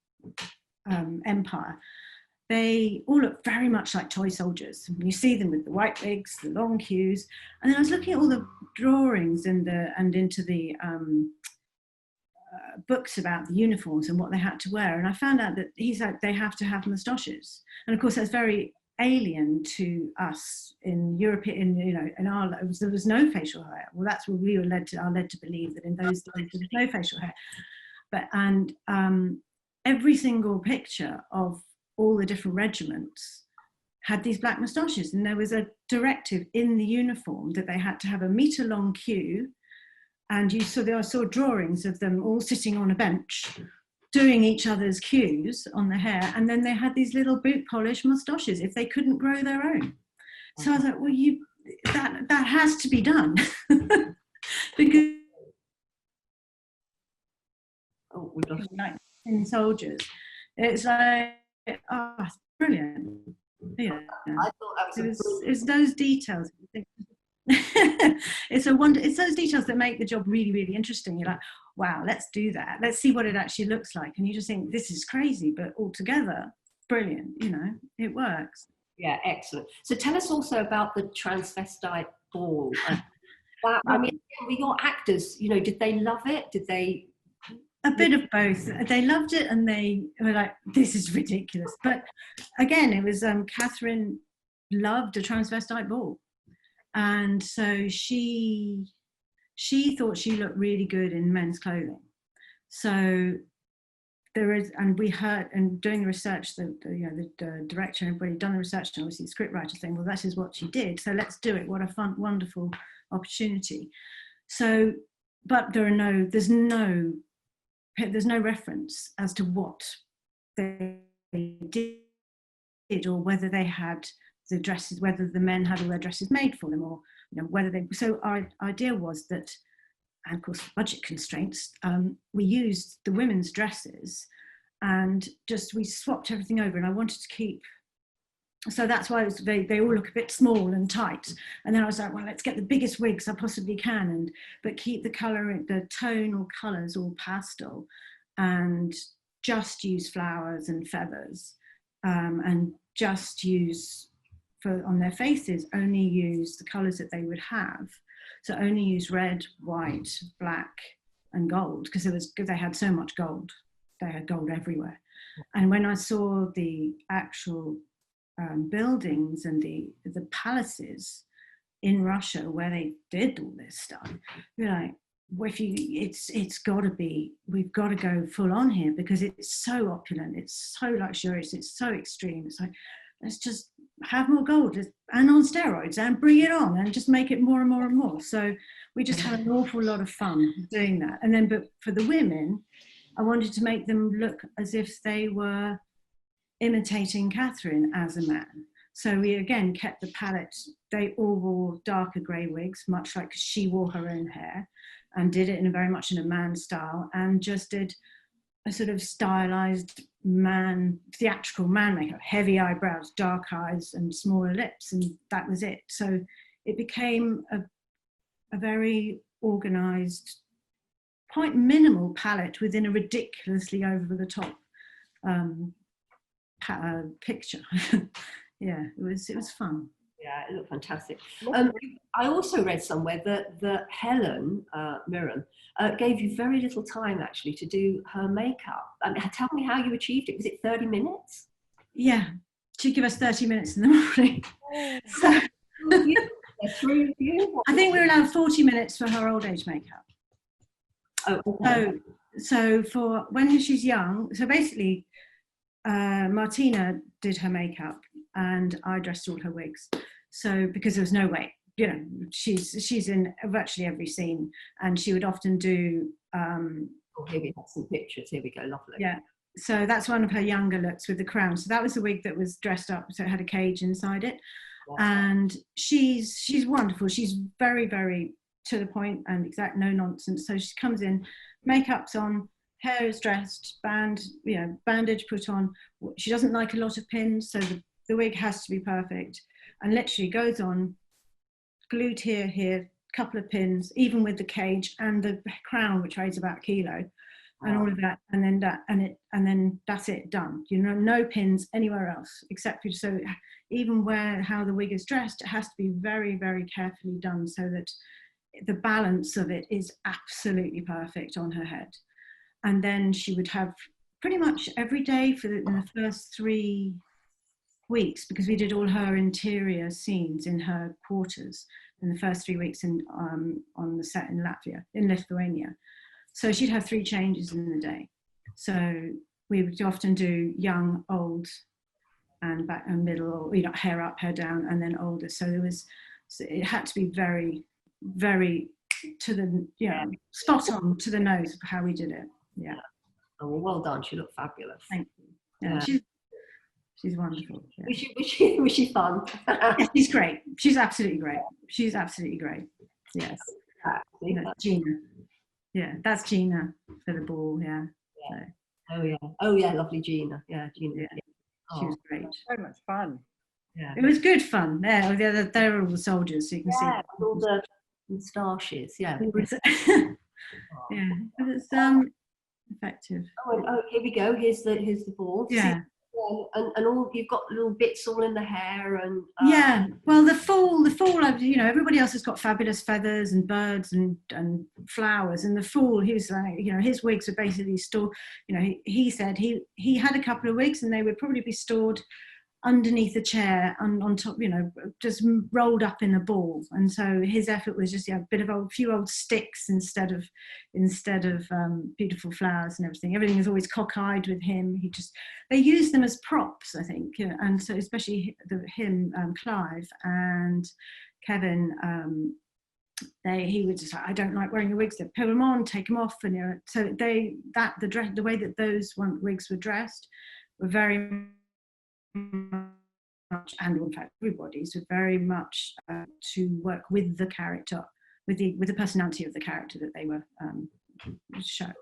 empire. They all look very much like toy soldiers. You see them with the white wigs, the long queues. And then I was looking at all the drawings and into the books about the uniforms and what they had to wear. And I found out that he's like, they have to have moustaches. And of course, that's very alien to us in Europe, in our lives. There was no facial hair. Well, that's what we were led to believe, that in those days there was no facial hair. But every single picture of all the different regiments had these black moustaches, and there was a directive in the uniform that they had to have a metre-long queue, and I saw drawings of them all sitting on a bench doing each other's cues on the hair, and then they had these little boot polish moustaches if they couldn't grow their own. So I was like, well, that has to be done. Because in soldiers, it's like, oh, it's brilliant. Yeah.
I thought that was
It's those details. It's those details that make the job really, really interesting. You're like, wow, let's do that. Let's see what it actually looks like. And you just think, this is crazy, but altogether, brilliant. You know, it works.
Yeah, excellent. So tell us also about the transvestite ball. I mean, we got actors, you know, did they love it? Did they?
A bit of both. They loved it and they were like, this is ridiculous. But again, it was Catherine loved a transvestite ball. And so she thought she looked really good in men's clothing. So there is, and we heard, and doing the research, the director and everybody done the research, and obviously the scriptwriter saying, well, that is what she did. So let's do it. What a fun, wonderful opportunity. So, but there's no reference as to what they did or whether they had the dresses, whether the men had all their dresses made for them, or you know, whether they. So our idea was that, and of course budget constraints, we used the women's dresses and we swapped everything over, and I wanted to keep. So that's why they all look a bit small and tight. And then I was like, well, let's get the biggest wigs I possibly can, but keep the colour, the tonal colours all pastel, and just use flowers and feathers, and just use, on their faces, only use the colours that they would have. So only use red, white, black, and gold, because they had so much gold. They had gold everywhere. And when I saw the actual buildings and the palaces in Russia where they did all this stuff, you're like, well, it's got to be, we've got to go full on here, because it's so opulent, it's so luxurious, it's so extreme. It's like, let's just have more gold and on steroids and bring it on and just make it more and more and more. So we just had an awful lot of fun doing that. And then, but for the women, I wanted to make them look as if they were imitating Catherine as a man. So we again kept the palette. They all wore darker grey wigs, much like she wore her own hair, and did it in very much in a man style, and just did a sort of stylized theatrical man makeup, heavy eyebrows, dark eyes, and smaller lips, and that was it. So it became a very organized, quite minimal palette within a ridiculously over the top picture. Yeah, it was fun.
Yeah, it looked fantastic. I also read somewhere that Helen Mirren gave you very little time actually to do her makeup. I mean, tell me how you achieved it. Was it 30 minutes?
Yeah, she'd give us 30 minutes in the morning. So, I think we were allowed 40 minutes for her old age makeup.
Oh, okay.
So for when she's young, so basically Martina did her makeup and I dressed all her wigs. So because there was no way, you know, she's in virtually every scene, and she would often do.
Here we have some pictures. Here we go, lovely.
Yeah. So that's one of her younger looks with the crown. So that was the wig that was dressed up, so it had a cage inside it. Wow. And she's wonderful. She's very, very to the point and exact, no nonsense. So she comes in, makeup's on, hair is dressed, bandage put on. She doesn't like a lot of pins, so the wig has to be perfect. And literally goes on, glued here, couple of pins, even with the cage and the crown, which weighs about a kilo, and all of that, and then that's it, done. You know, no pins anywhere else except for, so even how the wig is dressed, it has to be very, very carefully done so that the balance of it is absolutely perfect on her head. And then she would have pretty much every day in the first 3 weeks, because we did all her interior scenes in her quarters in the first 3 weeks on the set in Lithuania. So she'd have 3 changes in the day. So we would often do young, old, and back and middle, or hair up, hair down, and then older. So it had to be very, very to the spot on to the nose of how we did it. Yeah.
Oh, well done. She looked fabulous.
Thank you. Yeah, she's wonderful. Yeah.
Was she fun?
Yeah, she's great. She's absolutely great. She's absolutely great. Yes. That's Gina. Yeah, that's Gina for the ball. Yeah.
Yeah. So. Oh yeah, lovely Gina. Yeah, Gina.
Yeah.
Oh.
She was great.
So much fun.
Yeah.
It was good fun. Yeah, they're all the soldiers, so you can see
all the moustaches. Yeah.
Yeah, it was effective.
Oh, here we go. Here's the ball.
Yeah.
And all you've got little bits all in the hair and
yeah. Well, the fall. You know, everybody else has got fabulous feathers and birds and flowers, and the fall. He was like, you know, his wigs are basically stored. You know, he said he had a couple of wigs, and they would probably be stored underneath the chair on top, you know, just rolled up in a ball. And so his effort was just a few old sticks instead of beautiful flowers and everything. Everything is always cockeyed with him. They use them as props, I think, and so especially Clive and Kevin. He was just like, I don't like wearing your wigs. They put them on, take them off, and so the way that those wigs were dressed were very much, and in fact everybody's were very much to work with the character, with the personality of the character that they were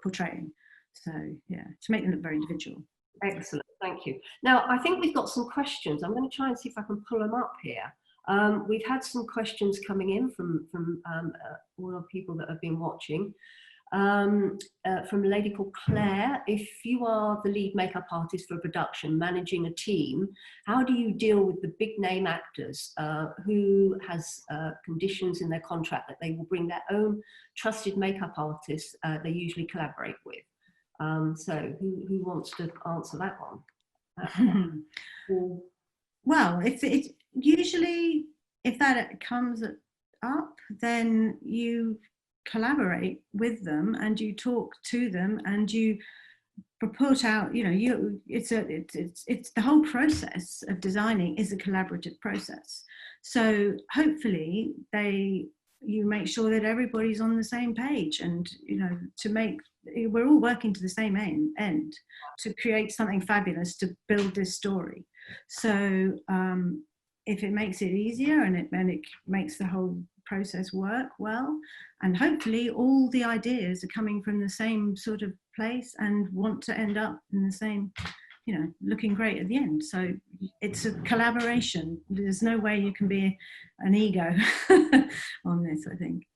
portraying. So yeah, to make them look very individual.
Excellent, thank you. Now I think we've got some questions. I'm going to try and see if I can pull them up here. We've had some questions coming in from all the people that have been watching. From a lady called Claire. If you are the lead makeup artist for a production, managing a team, how do you deal with the big name actors who has conditions in their contract that they will bring their own trusted makeup artists they usually collaborate with? So who wants to answer that one?
Well, if that comes up, then you collaborate with them and you talk to them and you put out, you know, it's the whole process of designing is a collaborative process. So hopefully you make sure that everybody's on the same page, and you know, we're all working to the same end to create something fabulous, to build this story. So if it makes it easier and it makes the whole process work well, and hopefully all the ideas are coming from the same sort of place and want to end up in the same, you know, looking great at the end. So it's a collaboration. There's no way you can be an ego on this, I think.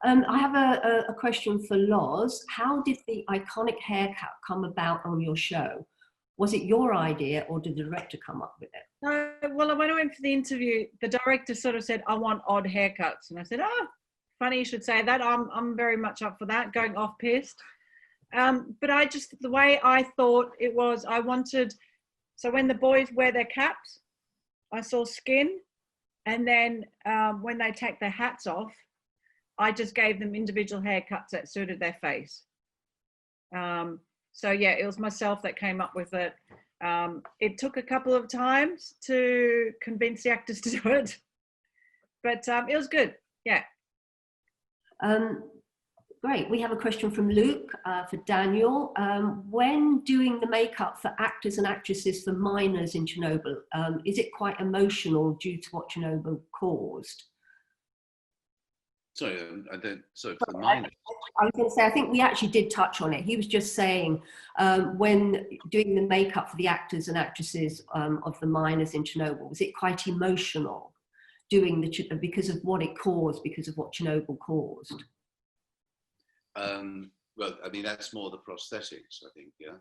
I have a question for Loz. How did the iconic haircut come about on your show? Was it your idea or did the director come up with it?
Well, when I went for the interview, the director sort of said, I want odd haircuts. And I said, oh, funny you should say that. I'm very much up for that, going off-piste. But the way I thought it was, so when the boys wear their caps, I saw skin. And then when they take their hats off, I just gave them individual haircuts that suited their face. So yeah, it was myself that came up with it. It took a couple of times to convince the actors to do it, but it was good, yeah.
Great, we have a question from Luke for Daniel. When doing the makeup for actors and actresses for miners in Chernobyl, is it quite emotional due to what Chernobyl caused?
Sorry, for the miners.
I was going to say, I think we actually did touch on it. He was just saying when doing the makeup for the actors and actresses of the miners in Chernobyl, was it quite emotional because of what it caused, because of what Chernobyl caused?
Well, I mean, that's more the prosthetics, I think, yeah.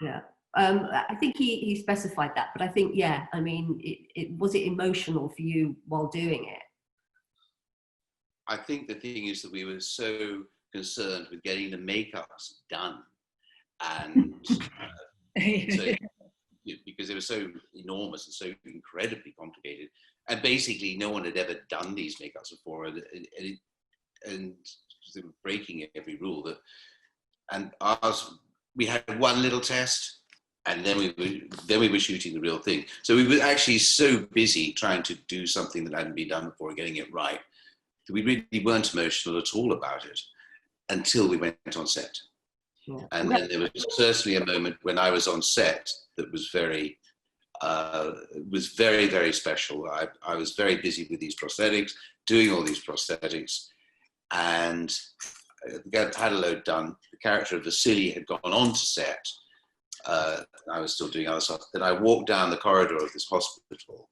Yeah. I think he specified that, but I think, yeah, I mean, was it emotional for you while doing it?
I think the thing is that we were so concerned with getting the makeups done, and because they were so enormous and so incredibly complicated, and basically no one had ever done these makeups before, and they were breaking every rule. And we had one little test, and then we were shooting the real thing. So we were actually so busy trying to do something that hadn't been done before, getting it right. We really weren't emotional at all about it until we went on set.
Yeah.
And then there was certainly a moment when I was on set that was very, very special. I was very busy with these prosthetics, doing all these prosthetics, and had a load done. The character of Vasily had gone on to set. I was still doing other stuff. Then I walked down the corridor of this hospital,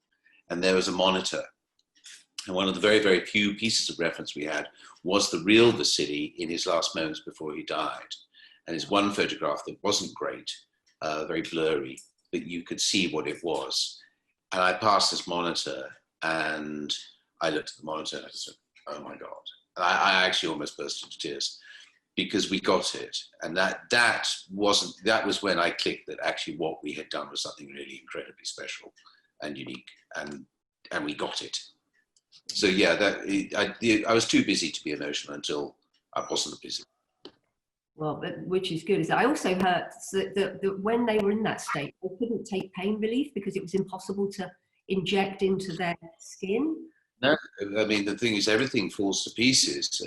and there was a monitor. And one of the very, very few pieces of reference we had was the real Vasily in his last moments before he died. And it's one photograph that wasn't great, very blurry, but you could see what it was. And I passed this monitor, and I looked at the monitor, and I just said, oh my God. And I actually almost burst into tears, because we got it. And that was when I clicked that actually what we had done was something really incredibly special and unique, and we got it. So yeah, I was too busy to be emotional until I wasn't busy.
Well, which is good. I also heard that when they were in that state, they couldn't take pain relief because it was impossible to inject into their skin.
No, I mean, the thing is, everything falls to pieces,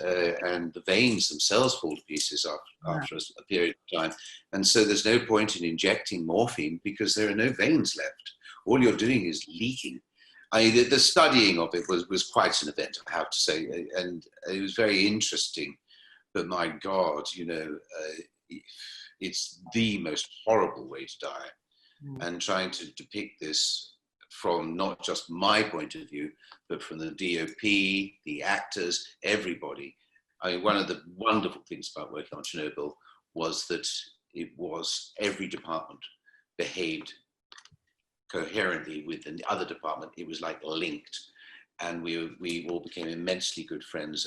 and the veins themselves fall to pieces after a period of time. And so there's no point in injecting morphine because there are no veins left. All you're doing is leaking. I mean, the studying of it was quite an event, I have to say, and it was very interesting. But my God, you know, it's the most horrible way to die. And trying to depict this from not just my point of view, but from the DOP, the actors, everybody. I mean, one of the wonderful things about working on Chernobyl was that every department behaved coherently with the other department. It was like linked, and we all became immensely good friends,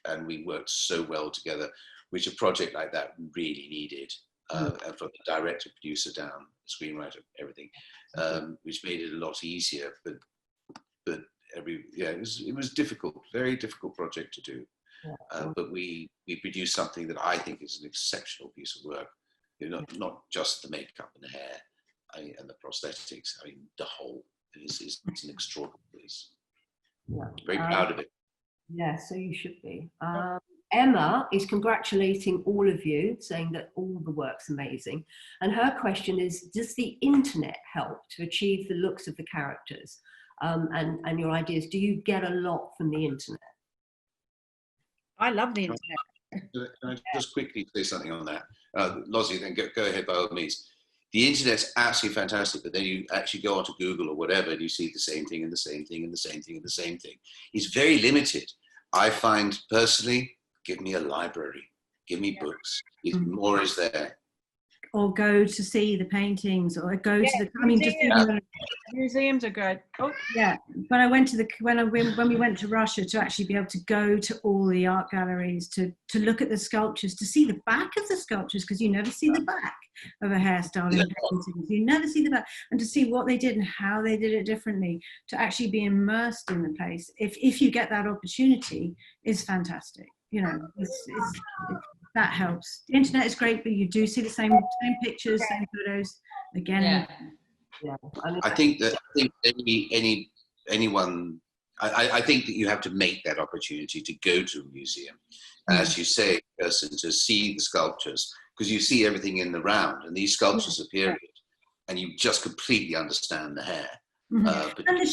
and we worked so well together, which a project like that really needed. And from the director, producer down, screenwriter, everything, which made it a lot easier. But it was difficult, very difficult project to do. But we produced something that I think is an exceptional piece of work. You know, not just the makeup and the hair and the prosthetics. I mean, the whole is an extraordinary piece.
Yeah.
Very proud of it.
Yeah, so you should be. Emma is congratulating all of you, saying that all the work's amazing. And her question is, does the internet help to achieve the looks of the characters? And your ideas, do you get a lot from the internet?
I love the internet.
Can I just quickly say something on that? Lozzie, then go ahead by all means. The internet's absolutely fantastic, but then you actually go onto Google or whatever, and you see the same thing and the same thing and the same thing and the same thing. It's very limited. I find personally, give me a library, give me books. More is there.
Or go to see the paintings, or go to the. I mean, just even
museums are great. Oh,
yeah. When I went to when we went to Russia, to actually be able to go to all the art galleries, to look at the sculptures, to see the back of the sculptures, because you never see the back of a hairstyle in paintings. You never see the back, and to see what they did and how they did it differently, to actually be immersed in the place. If you get that opportunity, is fantastic. You know, that helps. The internet is great, but you do see the same pictures, same photos again.
Yeah.
I think anyone. I think that you have to make that opportunity to go to a museum, as you say, Kirstin, to see the sculptures, because you see everything in the round, and these sculptures are period, and you just completely understand the hair.
And the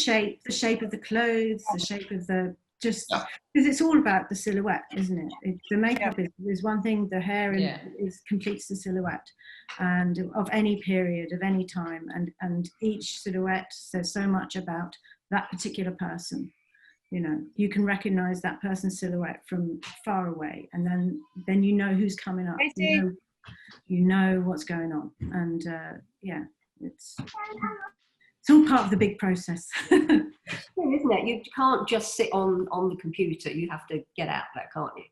shape of the clothes, the shape of the. Just because it's all about the silhouette, isn't it? The makeup is one thing, the hair completes the silhouette, and of any period, of any time, and each silhouette says so much about that particular person. You know, you can recognize that person's silhouette from far away, and then you know who's coming up. You know what's going on, and it's all part of the big process.
Isn't it? You can't just sit on the computer. You have to get out there, can't you?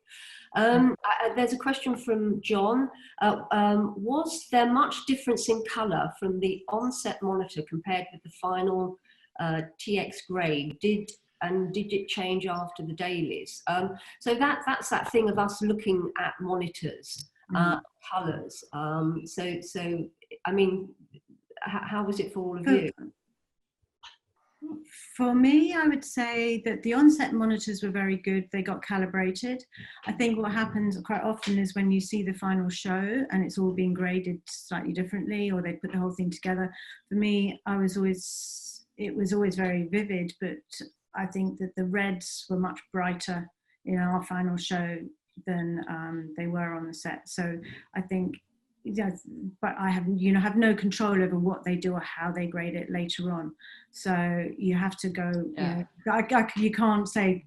There's a question from John. Was there much difference in colour from the onset monitor compared with the final TX grade? Did it change after the dailies? So that's that thing of us looking at monitors, colours. So I mean, how was it for all of you?
For me, I would say that the on-set monitors were very good. They got calibrated. I think what happens quite often is when you see the final show and it's all being graded slightly differently, or they put the whole thing together. For me, it was always very vivid, but I think that the reds were much brighter in our final show than they were on the set. So I think, but I have no control over what they do or how they grade it later on. So you have to go, you can't say,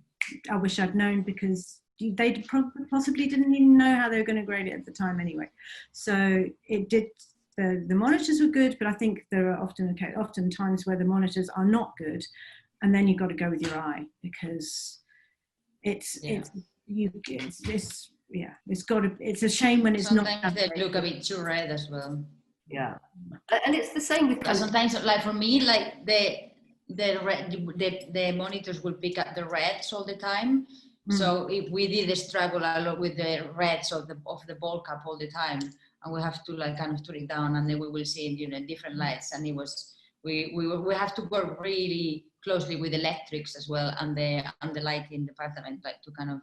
I wish I'd known, because they possibly didn't even know how they were going to grade it at the time anyway. So it did, the monitors were good, but I think there are often times where the monitors are not good, and then you've got to go with your eye, because it's a shame when it's
sometimes
not.
they look a bit too red as well.
Yeah, and it's the same with
sometimes, like for me, like the monitors will pick up the reds all the time. So if we did struggle a lot with the reds of the ball cap all the time, and we have to like kind of turn it down, and then we will see different lights, and it was we have to work really closely with electrics as well, and the lighting department, like to kind of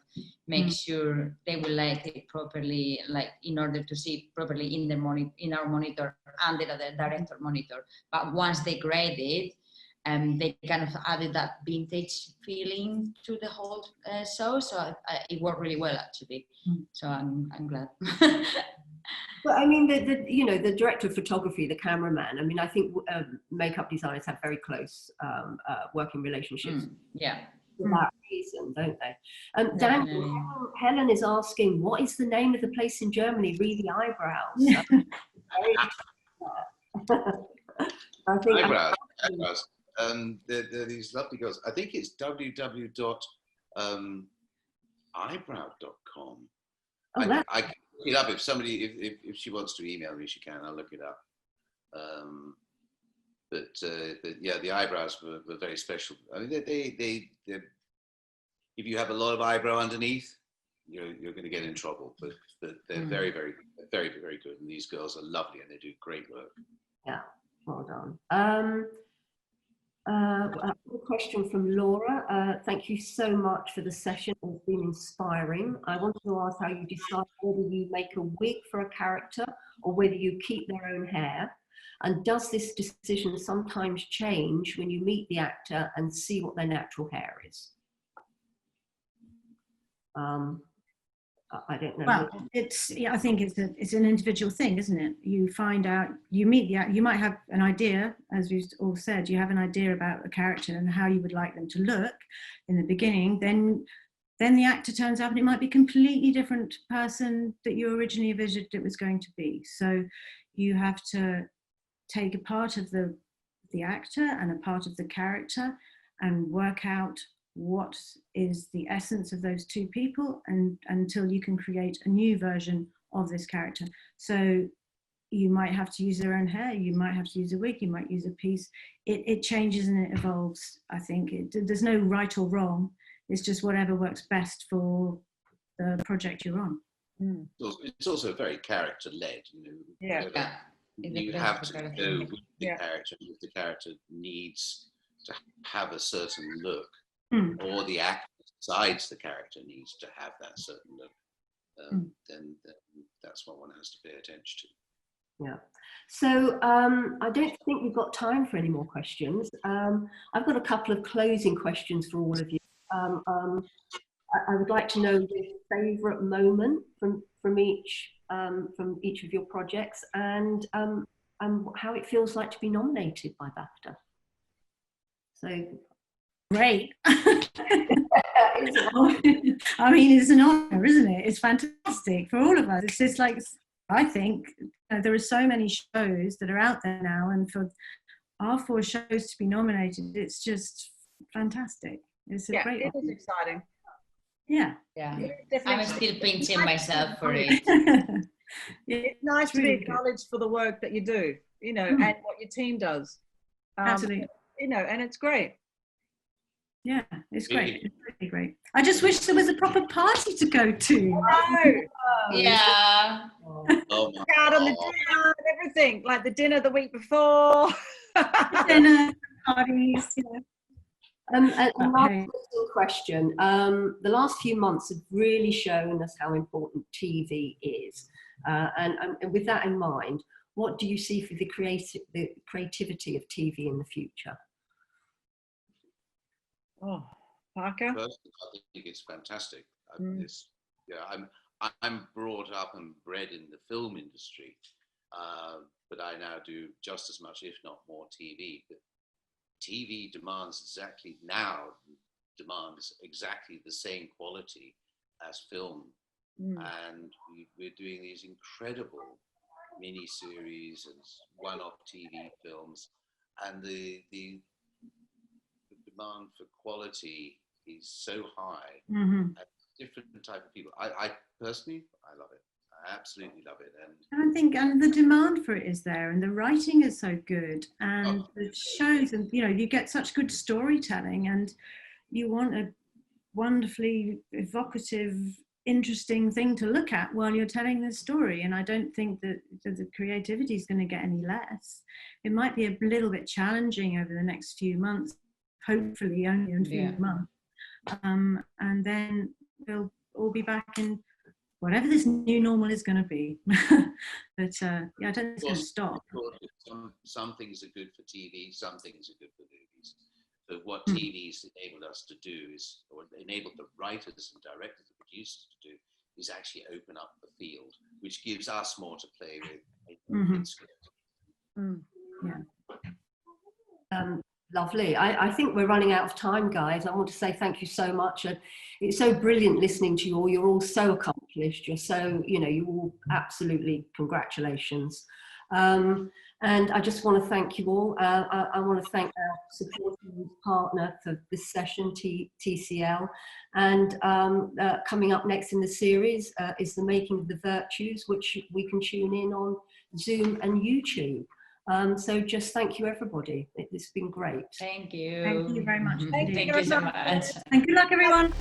make sure they will light it properly, like in order to see properly in our monitor and the director monitor. But once they grade it, they kind of added that vintage feeling to the whole show. So it worked really well, actually. So I'm glad.
But I mean, the director of photography, the cameraman, I mean, I think makeup designers have very close working relationships. For that reason, don't they? Daniel, Helen is asking, what is the name of the place in Germany? Read the eyebrows. I think
eyebrows. They're these lovely girls. I think it's www.eyebrow.com. I can look it up if somebody, if she wants to email me, she can. I'll look it up. The eyebrows were very special. I mean, they if you have a lot of eyebrow underneath, you're going to get in trouble. But they're very, very, very, very good. And these girls are lovely, and they do great work.
Yeah, well done. A question from Laura. Thank you so much for the session. It's been inspiring. I wanted to ask how you decide whether you make a wig for a character or whether you keep their own hair. And does this decision sometimes change when you meet the actor and see what their natural hair is? I don't know.
Well, I think it's an individual thing, isn't it? You find out, you meet the actor, you might have an idea, as we've all said, you have an idea about the character and how you would like them to look in the beginning. Then the actor turns up and it might be a completely different person that you originally envisioned it was going to be. So you have to take a part of the actor and a part of the character and work out what is the essence of those two people, and until you can create a new version of this character. So you might have to use their own hair, you might have to use a wig, you might use a piece. It changes and it evolves. I think there's no right or wrong. It's just whatever works best for the project you're on.
It's also very character-led. You have to go with the character. If the character needs to have a certain look, or the actor decides the character needs to have that certain look, then that's what one has to pay attention to.
Yeah. So I don't think we've got time for any more questions. I've got a couple of closing questions for all of you. I would like to know your favourite moment from each of your projects, and how it feels like to be nominated by BAFTA. So.
Great. I mean, it's an honor, isn't it? It's fantastic for all of us. It's just like, I think there are so many shows that are out there now, and for our 4 shows to be nominated, it's just fantastic. It's a great
it is exciting.
Yeah.
I'm still pinching myself for it.
It's nice to be acknowledged for the work that you do, and what your team does.
Absolutely.
And it's great.
Yeah, it's great. It's really great. I just wish there was a proper party to go to.
Yeah.
Out on the dinner and everything, like the dinner the week before.
Dinner, parties,
And last
Okay.
question. The last few months have really shown us how important TV is. And with that in mind, what do you see for the creativity of TV in the future?
Oh, Parker?
Personally, I think it's fantastic. I'm brought up and bred in the film industry, but I now do just as much, if not more, TV. But TV demands exactly the same quality as film, and we're doing these incredible mini-series and one-off TV films, and the demand for quality is so high. And different type of people. I personally, I love it. I absolutely love it. And
I think, and the demand for it is there, and the writing is so good, and the shows, and you know, you get such good storytelling, and you want a wonderfully evocative, interesting thing to look at while you're telling the story. And I don't think that the creativity is going to get any less. It might be a little bit challenging over the next few months, hopefully only in a few months, and then we'll all be back in whatever this new normal is going to be. But yeah, I don't think it's going to stop.
Some things are good for TV, some things are good for movies. But what TV's enabled us to do is, or enabled the writers and directors and producers to do, is actually open up the field, which gives us more to play with.
Yeah.
Lovely. I think we're running out of time, guys. I want to say thank you so much. It's so brilliant listening to you all. You're all so accomplished. You're so, you know, you all absolutely, congratulations. And I just want to thank you all. I want to thank our supporting partner for this session, TCL. And coming up next in the series is The Making of the Virtues, which we can tune in on Zoom and YouTube. So just thank you, everybody. It's been great.
Thank you.
Thank you very much.
Thank you so much.
And good luck, everyone.